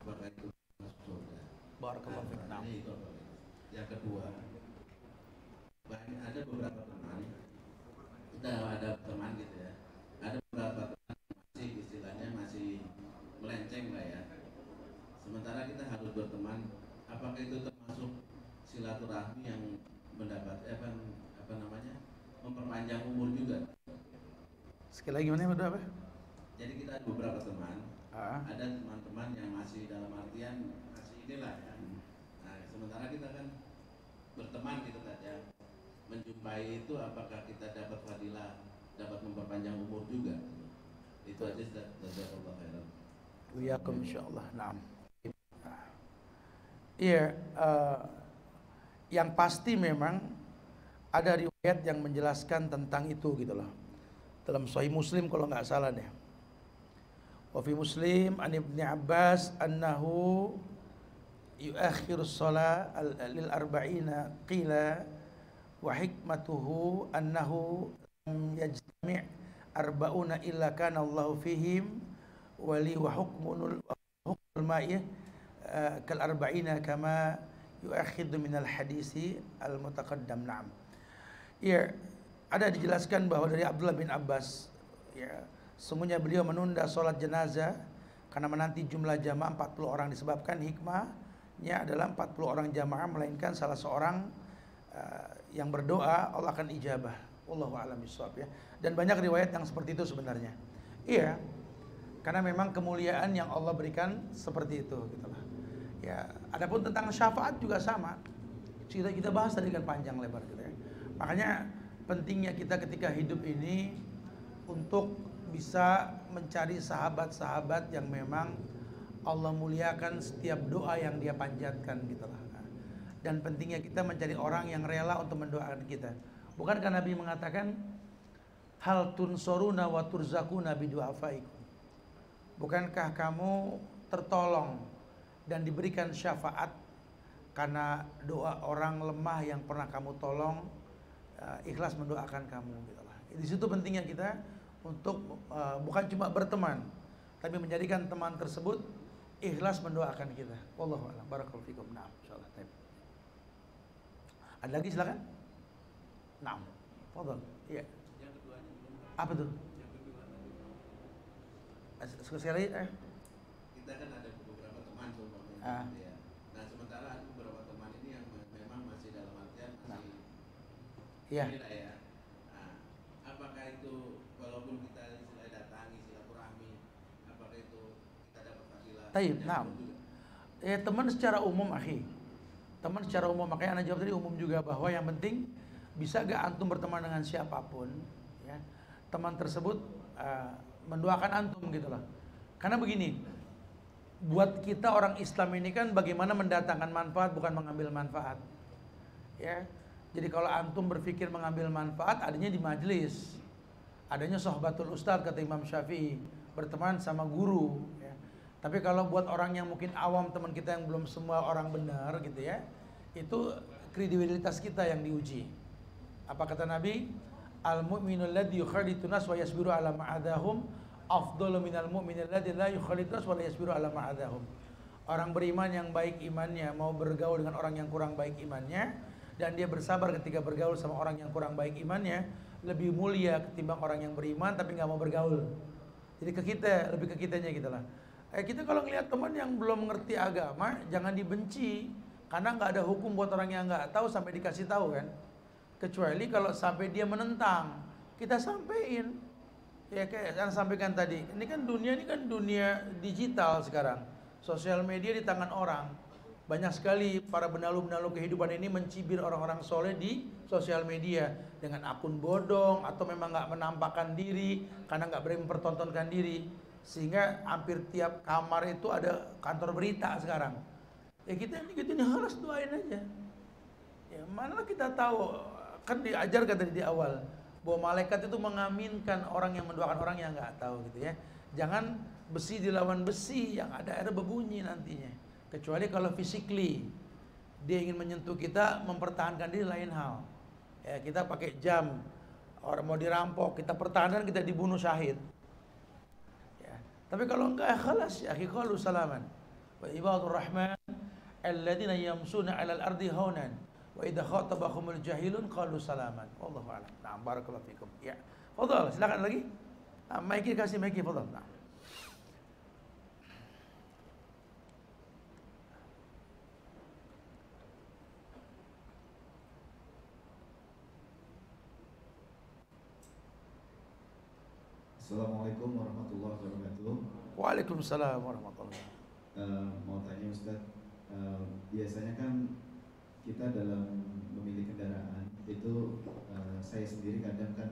apakah itu masuk surga? Barakallahu fiik. Naam. Itu apa? Yang kedua, ada beberapa teman, kita ada teman gitu ya, ada beberapa teman masih istilahnya masih melenceng lah ya. Sementara kita harus berteman, apakah itu termasuk silaturahmi yang mendapat memperpanjang umur juga? Sekali lagi gimana apa? Jadi kita ada beberapa teman, ada teman-teman yang masih dalam artian masih inilah ya. Nah, sementara kita kan berteman gitu saja, menjumpai itu apakah kita dapat fadilah, dapat memperpanjang umur juga? Itu aja jazakallahu khairan. Wiyakum insyaallah. Naam. Iya, yang pasti memang ada riwayat yang menjelaskan tentang itu gitu loh. Dalam Sahih Muslim kalau nggak salah deh. Wa fi Muslim an Ibnu Abbas annahu yuakhiru shalah lil arba'ina qila wa hikmatuhu annahu lam yajtami' arba'una illa kana Allahu fihim wa li wa hukmul ma'i kal arba'ina kama yuakhidhu min al hadisi al mutaqaddam. Na'am. Ya, ada dijelaskan bahwa dari Abdullah bin Abbas, ya, sungguhnya beliau menunda sholat jenazah karena menanti jumlah jamaah 40 orang, disebabkan hikmahnya adalah 40 orang jamaah melainkan salah seorang yang berdoa Allah akan ijabah. Wallahu a'lam bishawab ya. Dan banyak riwayat yang seperti itu sebenarnya. Iya, karena memang kemuliaan yang Allah berikan seperti itu gitulah. Ya, adapun tentang syafaat juga sama. Kita bahas tadi kan panjang lebar gitu ya. Makanya pentingnya kita ketika hidup ini untuk bisa mencari sahabat-sahabat yang memang Allah muliakan setiap doa yang dia panjatkan gitulah. Dan pentingnya kita mencari orang yang rela untuk mendoakan kita. Bukankah Nabi mengatakan hal tunsoruna wa turzakuna bidu'afaikum? Bukankah kamu tertolong dan diberikan syafaat karena doa orang lemah yang pernah kamu tolong, ikhlas mendoakan kamu gitulah. Di situ pentingnya kita untuk bukan cuma berteman, tapi menjadikan teman tersebut ikhlas mendoakan kita. Wallahu a'lam. Barakallahu fikum. Naam, insyaallah. Ada lagi silakan. Naam. Fadhal. Iya. Yang keduanya Apa tuh? Yang kedua Sekali kita kan ada beberapa teman semuanya. Ya. Nah, sementara ada beberapa teman ini yang memang masih dalam artian masih iya. Inilah ya. Nah, apakah itu walaupun kita istilah datangi silaturahmi, apakah itu kita dapat fadilah? Taib, naam. Ya, teman secara umum, akhi. Teman secara umum, makanya anak jawab tadi umum juga, bahwa yang penting bisa gak antum berteman dengan siapapun, ya, teman tersebut mendoakan antum gitu loh. Karena begini, buat kita orang Islam ini kan bagaimana mendatangkan manfaat bukan mengambil manfaat, ya. Jadi kalau antum berpikir mengambil manfaat, adanya di majelis, adanya sohbatul ustadz kata Imam Syafi'i, berteman sama guru, ya. Tapi kalau buat orang yang mungkin awam, teman kita yang belum semua orang benar gitu ya, itu kredibilitas kita yang diuji. Apa kata Nabi? Al-mu'minul ladzi yukhalitu nas wa yasbiru ala ma'adahum afdalu minal mu'minil ladzi la yukhalitu nas wa la yasbiru ala ma'adahum. Orang beriman yang baik imannya mau bergaul dengan orang yang kurang baik imannya, dan dia bersabar ketika bergaul sama orang yang kurang baik imannya, lebih mulia ketimbang orang yang beriman tapi nggak mau bergaul. Jadi lebih ke kitanya gitu lah. Kita kalau ngelihat teman yang belum mengerti agama, jangan dibenci, karena nggak ada hukum buat orang yang nggak tahu sampai dikasih tahu kan. Kecuali kalau sampai dia menentang, kita sampein. Ya kayak yang sampaikan tadi, ini kan dunia digital sekarang. Sosial media di tangan orang. Banyak sekali para benalu-benalu kehidupan ini mencibir orang-orang soleh di sosial media dengan akun bodong atau memang nggak menampakkan diri karena nggak berani mempertontonkan diri, sehingga hampir tiap kamar itu ada kantor berita sekarang. Ya kita ini harus doain aja. Ya mana kita tahu, kan diajarkan tadi di awal bahwa malaikat itu mengaminkan orang yang mendoakan orang yang nggak tahu gitu ya. Jangan besi dilawan besi, yang ada air berbunyi nantinya. Kecuali kalau physically dia ingin menyentuh kita, mempertahankan diri lain hal. Ya, kita pakai jam, orang mau dirampok, kita pertahankan, kita dibunuh syahid. Ya. Tapi kalau enggak, khalas ya akhi, qalu salaman. Wa ibadur rahman alladzina yamsuna 'alal ardi haunan wa idza khatabahumul jahilun qalu salaman. Wallahu a'lam. Nah, barakallahu fikum. Ya. Fadhal, silakan lagi. Nah, mic kasih mic, fadhal. Nah. Assalamualaikum warahmatullahi wabarakatuh. Waalaikumsalam warahmatullahi wabarakatuh. Mau tanya Ustaz, biasanya kan kita dalam memilih kendaraan itu saya sendiri kadang kan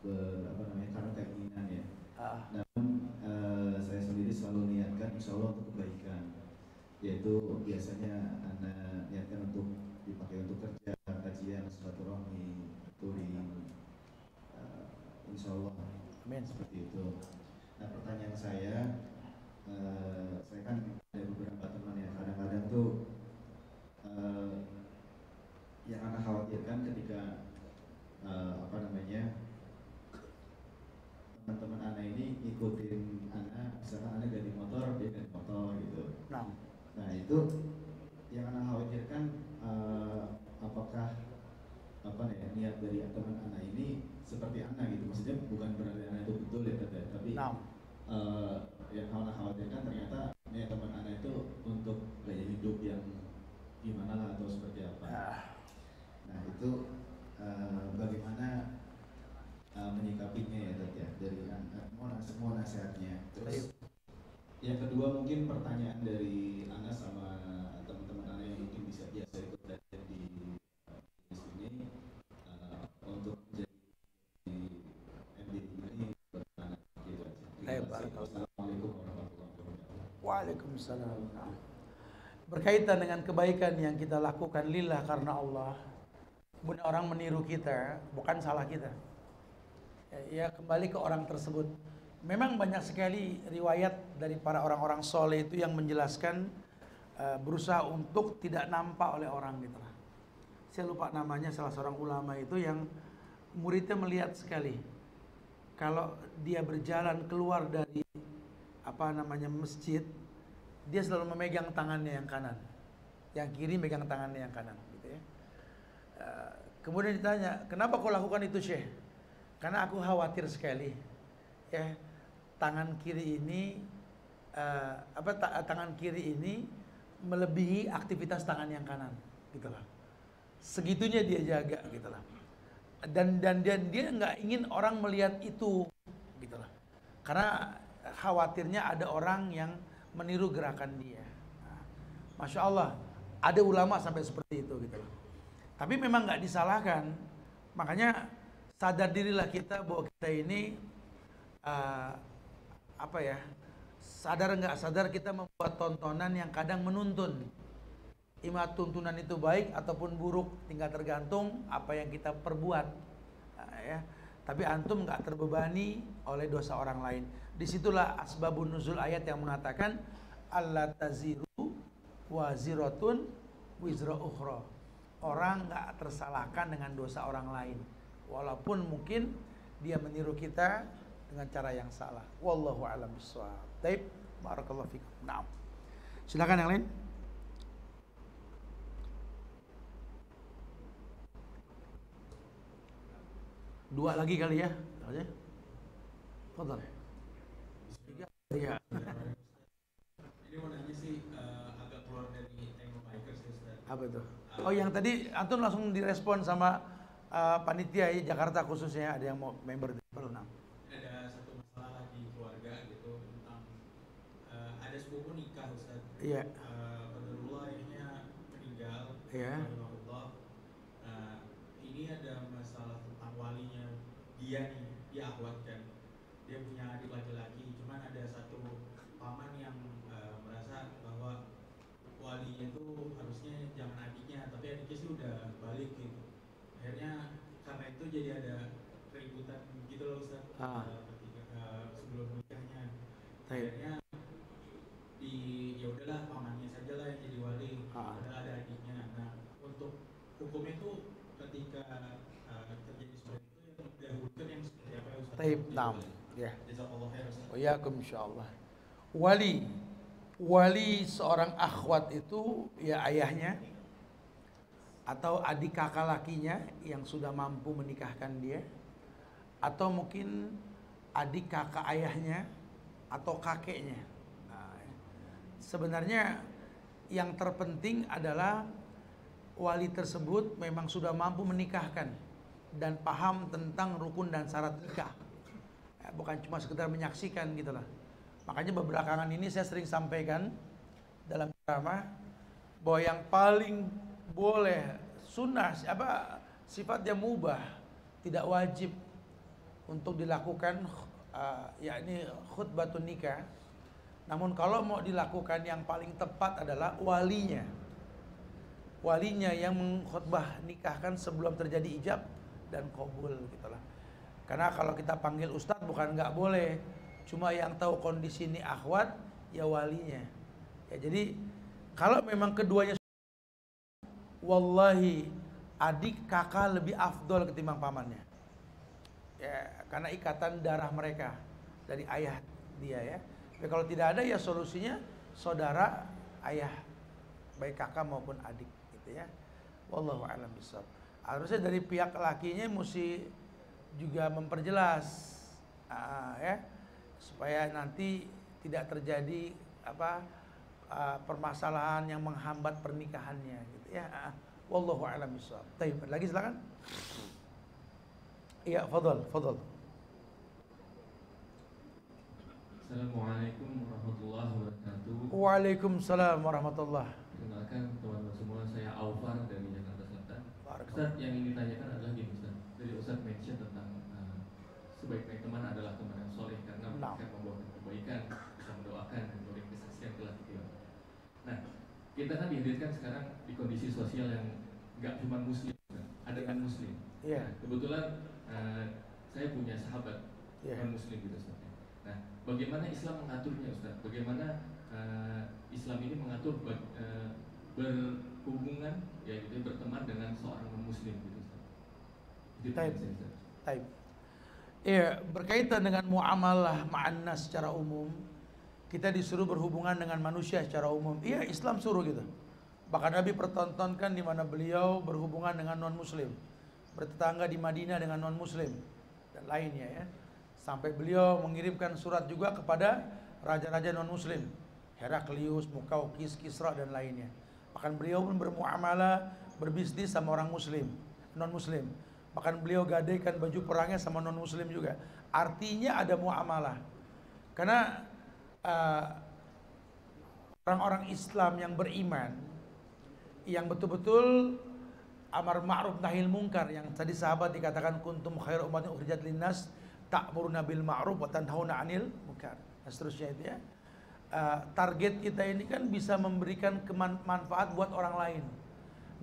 karena keinginan ya. Namun saya sendiri selalu niatkan insya Allah untuk kebaikan, yaitu biasanya Anda niatkan untuk dipakai untuk kerja, kajian, silaturahmi, touring, insya Allah. Amin. Seperti itu. Nah, pertanyaan saya kan ada beberapa teman yang kadang-kadang tuh yang Anda khawatirkan ketika teman-teman Anda ini ngikutin Anda, misalkan Anda ganti motor, dia ganti motor gitu. Nah itu yang Anda khawatirkan, apakah niat dari teman Anda ini seperti Anda gitu, maksudnya bukan berarti Anda itu betul ya, tapi yang Anda khawatirkan ternyata niat teman Anda itu untuk gaya hidup yang gimana lah atau seperti apa. Nah itu bagaimana menyikapinya ya Dad ya, dari semua nasihatnya. Terus yang kedua mungkin pertanyaan dari Anda sama teman-teman Anda yang mungkin biasa ikut belajar di sini untuk menjadi MD ini bertanya gitu aja. Assalamualaikum warahmatullahi wabarakatuh. Waalaikumsalam. Berkaitan dengan kebaikan yang kita lakukan lillah karena Allah, kemudian orang meniru kita, bukan salah kita. Ya kembali ke orang tersebut. Memang banyak sekali riwayat dari para orang-orang soleh itu yang menjelaskan berusaha untuk tidak nampak oleh orang gitu lah. Saya lupa namanya, salah seorang ulama itu yang muridnya melihat sekali kalau dia berjalan keluar dari masjid, dia selalu memegang tangannya yang kanan, yang kiri megang tangannya yang kanan gitu ya. Kemudian ditanya, kenapa kau lakukan itu Syekh? Karena aku khawatir sekali ya, tangan kiri ini tangan kiri ini melebihi aktivitas tangan yang kanan gitulah. Segitunya dia jaga gitulah. Dan dia nggak ingin orang melihat itu gitulah. Karena khawatirnya ada orang yang meniru gerakan dia. Masya Allah, ada ulama sampai seperti itu gitulah. Tapi memang nggak disalahkan. Makanya sadar dirilah kita bahwa kita ini sadar nggak sadar kita membuat tontonan yang kadang menuntun. Ima tuntunan itu baik ataupun buruk, tinggal tergantung apa yang kita perbuat. Ya. Tapi antum nggak terbebani oleh dosa orang lain. Disitulah asbabun nuzul ayat yang mengatakan alla taziru waziratun wizra ukhra. Orang nggak tersalahkan dengan dosa orang lain, walaupun mungkin dia meniru kita dengan cara yang salah. Wallahu a'lam bishawab. Taib, barakallahu fikum. Naam. Silakan yang lain. Dua lagi kali ya. Aja. Fadhal. Tiga. Ini mau nanya sih, agak keluar dari tema bikers ya Ustaz. Apa itu? Oh yang tadi antum langsung direspon sama panitia ya, Jakarta khususnya, ada yang mau member baru. Ada satu masalah di keluarga gitu tentang ada sepupu nikah Ustaz. Iya. Qadarullah ayahnya meninggal. Iya. Ini ada masalah tentang walinya dia nih, dia akhwat kan. Dia punya adik laki-laki, cuman ada satu paman yang merasa bahwa walinya itu harusnya jangan adiknya, tapi adiknya sih udah balik gitu. Akhirnya karena itu jadi ada keributan gitu loh Ustaz. Sebelum nikahnya. Akhirnya ya udahlah pamannya saja lah yang jadi wali. Padahal ada adiknya. hukum itu ketika terjadi seperti itu yang didahulukan yang seperti apa ya Ustaz? Taib, naam. Ya. Jazakallahu khair Ustaz. Wa'alaikum insyaallah. Wali seorang akhwat itu ya ayahnya atau adik kakak lakinya yang sudah mampu menikahkan dia, atau mungkin adik kakak ayahnya atau kakeknya. Nah, sebenarnya yang terpenting adalah wali tersebut memang sudah mampu menikahkan dan paham tentang rukun dan syarat nikah. Ya, bukan cuma sekedar menyaksikan gitu lah. Makanya belakangan ini saya sering sampaikan dalam ceramah bahwa yang paling boleh sunnah sifatnya mubah, tidak wajib untuk dilakukan yakni khutbatun nikah. Namun kalau mau dilakukan yang paling tepat adalah walinya yang mengkhutbah nikahkan sebelum terjadi ijab dan qabul gitulah. Karena kalau kita panggil ustadz bukan nggak boleh, cuma yang tahu kondisi ini akhwat ya walinya. Ya, jadi kalau memang keduanya, wallahi adik kakak lebih afdol ketimbang pamannya. Ya, karena ikatan darah mereka dari ayah dia ya. Tapi kalau tidak ada ya solusinya saudara ayah, baik kakak maupun adik gitu ya. Wallahu a'lam bishawab. Harusnya dari pihak lakinya mesti juga memperjelas ya, supaya nanti tidak terjadi permasalahan yang menghambat pernikahannya gitu ya. Wallahu a'lam bishawab. Baik, lagi silakan. Iya, fadhal. Assalamualaikum warahmatullahi wabarakatuh. Waalaikumsalam warahmatullahi. Perkenalkan teman-teman semua, saya Aufar dari Jakarta Selatan. Ustaz, yang ingin ditanyakan adalah gini Ustaz. Dari Ustaz mention tentang sebaik-baik teman adalah teman yang soleh karena mereka membawakan kebaikan, bisa mendoakan dan memberi kesaksian kelak gitu. Nah, kita kan dihadirkan sekarang di kondisi sosial yang nggak cuma muslim, ada non muslim. Iya. Nah, kebetulan saya punya sahabat non muslim gitu Ustaz. Nah, bagaimana Islam mengaturnya Ustaz? Bagaimana Islam ini mengatur berhubungan ya gitu, berteman dengan seorang non muslim gitu Ustaz? Taib. Iya, berkaitan dengan muamalah ma'an nas secara umum, kita disuruh berhubungan dengan manusia secara umum. Iya, Islam suruh gitu. Bahkan Nabi pertontonkan di mana beliau berhubungan dengan non muslim, bertetangga di Madinah dengan non muslim dan lainnya ya. Sampai beliau mengirimkan surat juga kepada raja-raja non muslim, Heraklius, Mukaukis, Kisra dan lainnya. Bahkan beliau pun bermuamalah, berbisnis sama orang muslim, non muslim. Bahkan beliau gadaikan baju perangnya sama non muslim juga. Artinya ada muamalah. Karena orang-orang Islam yang beriman, yang betul-betul amar ma'ruf nahil munkar, yang tadi sahabat dikatakan kuntum khairu ummatin ukhrijat linnas ta'muruna bil ma'ruf wa tanhauna 'anil munkar. Dan seterusnya itu ya. Target kita ini kan bisa memberikan manfaat buat orang lain.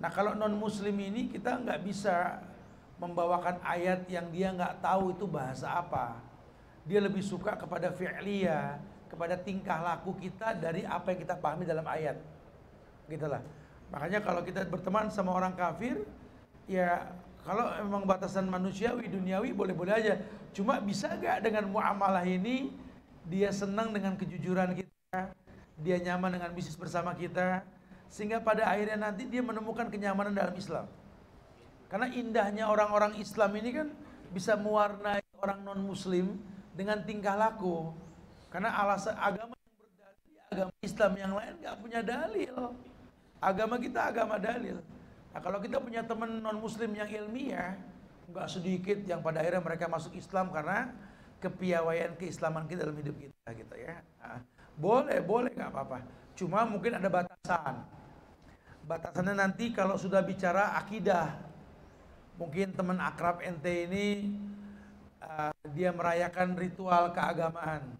Nah, kalau non muslim ini kita nggak bisa membawakan ayat yang dia nggak tahu itu bahasa apa. Dia lebih suka kepada fi'liyah, kepada tingkah laku kita dari apa yang kita pahami dalam ayat. Gitulah. Makanya kalau kita berteman sama orang kafir, ya kalau memang batasan manusiawi, duniawi boleh-boleh aja. Cuma bisa gak dengan muamalah ini dia senang dengan kejujuran kita, dia nyaman dengan bisnis bersama kita, sehingga pada akhirnya nanti dia menemukan kenyamanan dalam Islam. Karena indahnya orang-orang Islam ini kan bisa mewarnai orang non-muslim dengan tingkah laku. Karena alasan agama yang berdalil, agama Islam yang lain gak punya dalil. Agama kita agama dalil. Nah, kalau kita punya teman non-muslim yang ilmiah, gak sedikit yang pada akhirnya mereka masuk Islam karena kepiawaian keislaman kita dalam hidup kita gitu ya. Nah, boleh gak apa-apa. Cuma mungkin ada batasan. Batasannya nanti kalau sudah bicara akidah. Mungkin teman akrab ente ini dia merayakan ritual keagamaan.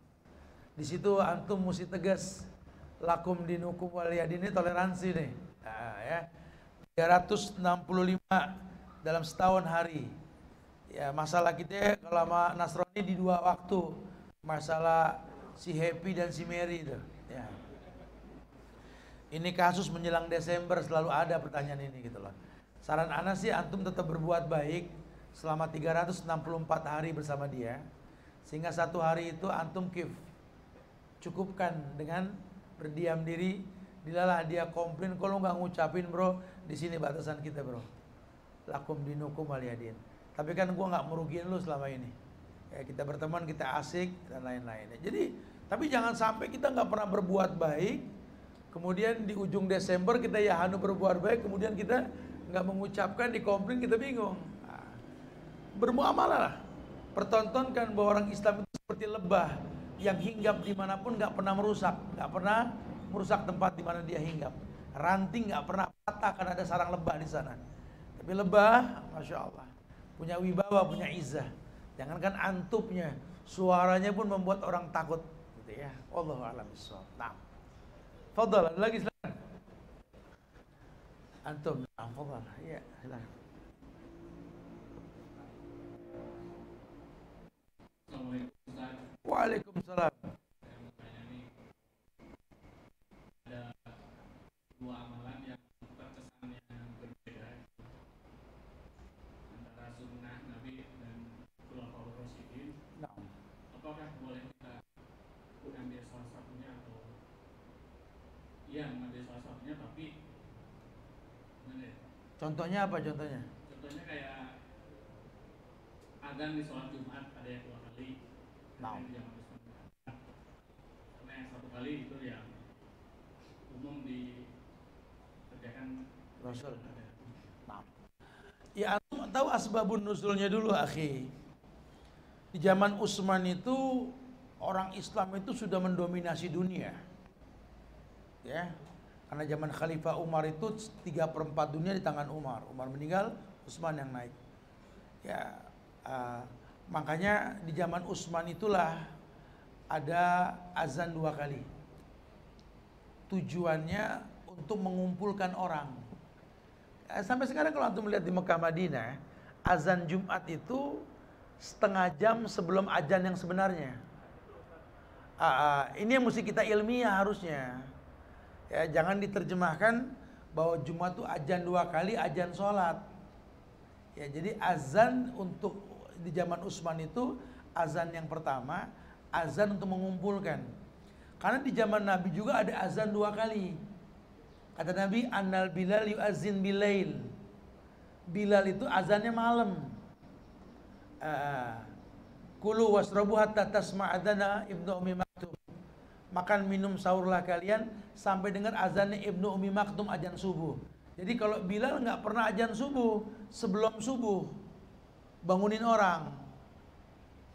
Di situ antum mesti tegas, lakum dinukum waliyadini, toleransi nih. Nah, ya. 365 dalam setahun hari. Ya, masalah kita kalau sama Nasrani di 2 waktu. Masalah si Happy dan si Mary itu. Ya. Ini kasus menjelang Desember selalu ada pertanyaan ini gitu loh. Saran ana sih antum tetap berbuat baik selama 364 hari bersama dia, sehingga satu hari itu antum cukupkan dengan berdiam diri. Dilalah dia komplain, kalau nggak ngucapin bro, di sini batasan kita bro. Lakum dinukum waliyadin. Tapi kan gua nggak merugiin lu selama ini. Ya, kita berteman, kita asik dan lain-lain. Jadi, tapi jangan sampai kita nggak pernah berbuat baik, kemudian di ujung Desember kita ya hanu berbuat baik, kemudian kita nggak mengucapkan, dikomplain, kita bingung. Nah, bermuamalah lah. Pertontonkan bahwa orang Islam itu seperti lebah yang hinggap dimanapun nggak pernah merusak, nggak pernah merusak tempat di mana dia hinggap. Ranting nggak pernah patah karena ada sarang lebah di sana. Tapi lebah, masya Allah, punya wibawa, punya izzah. Jangankan antupnya, suaranya pun membuat orang takut. Gitu ya. Wallahu a'lam bishawab. Nah, fadhal, ada lagi silakan. Antum, nah, fadhal. Iya, silakan. Waalaikumsalam. Ada dua amalan yang terkesan yang berbeda antara sunnah Nabi dan Khulafaur Rasyidin. Apakah boleh kita mengambil salah satunya atau mengambil salah satunya, tapi contohnya apa contohnya? Contohnya kayak adzan di sholat Jumat ada yang 2 kali. Karena yang 1 kali itu yang umum dikerjakan Rasul. Ya, antum tahu asbabun nuzulnya dulu, akhi. Di zaman Utsman itu orang Islam itu sudah mendominasi dunia. Ya. Karena zaman Khalifah Umar itu 3/4 dunia di tangan Umar. Umar meninggal, Utsman yang naik. Ya, makanya di zaman Utsman itulah ada azan 2 kali. Tujuannya untuk mengumpulkan orang. Sampai sekarang kalau antum melihat di Mekah Madinah, azan Jumat itu setengah jam sebelum azan yang sebenarnya. Ini yang mesti kita ilmiah harusnya. Ya, jangan diterjemahkan bahwa Jumat itu azan 2 kali, azan sholat. Ya, jadi azan untuk di zaman Utsman itu azan yang pertama, azan untuk mengumpulkan. Karena di zaman Nabi juga ada azan 2 kali. Kata Nabi, annal Bilal yu'azzin bilail. Bilal itu azannya malam. Kulu wasrabu hatta tasma'adana Ibnu Ummi Maktum. Makan minum sahurlah kalian sampai dengar azannya Ibnu Ummi Maktum azan subuh. Jadi kalau Bilal nggak pernah azan subuh, sebelum subuh bangunin orang.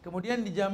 Kemudian di jam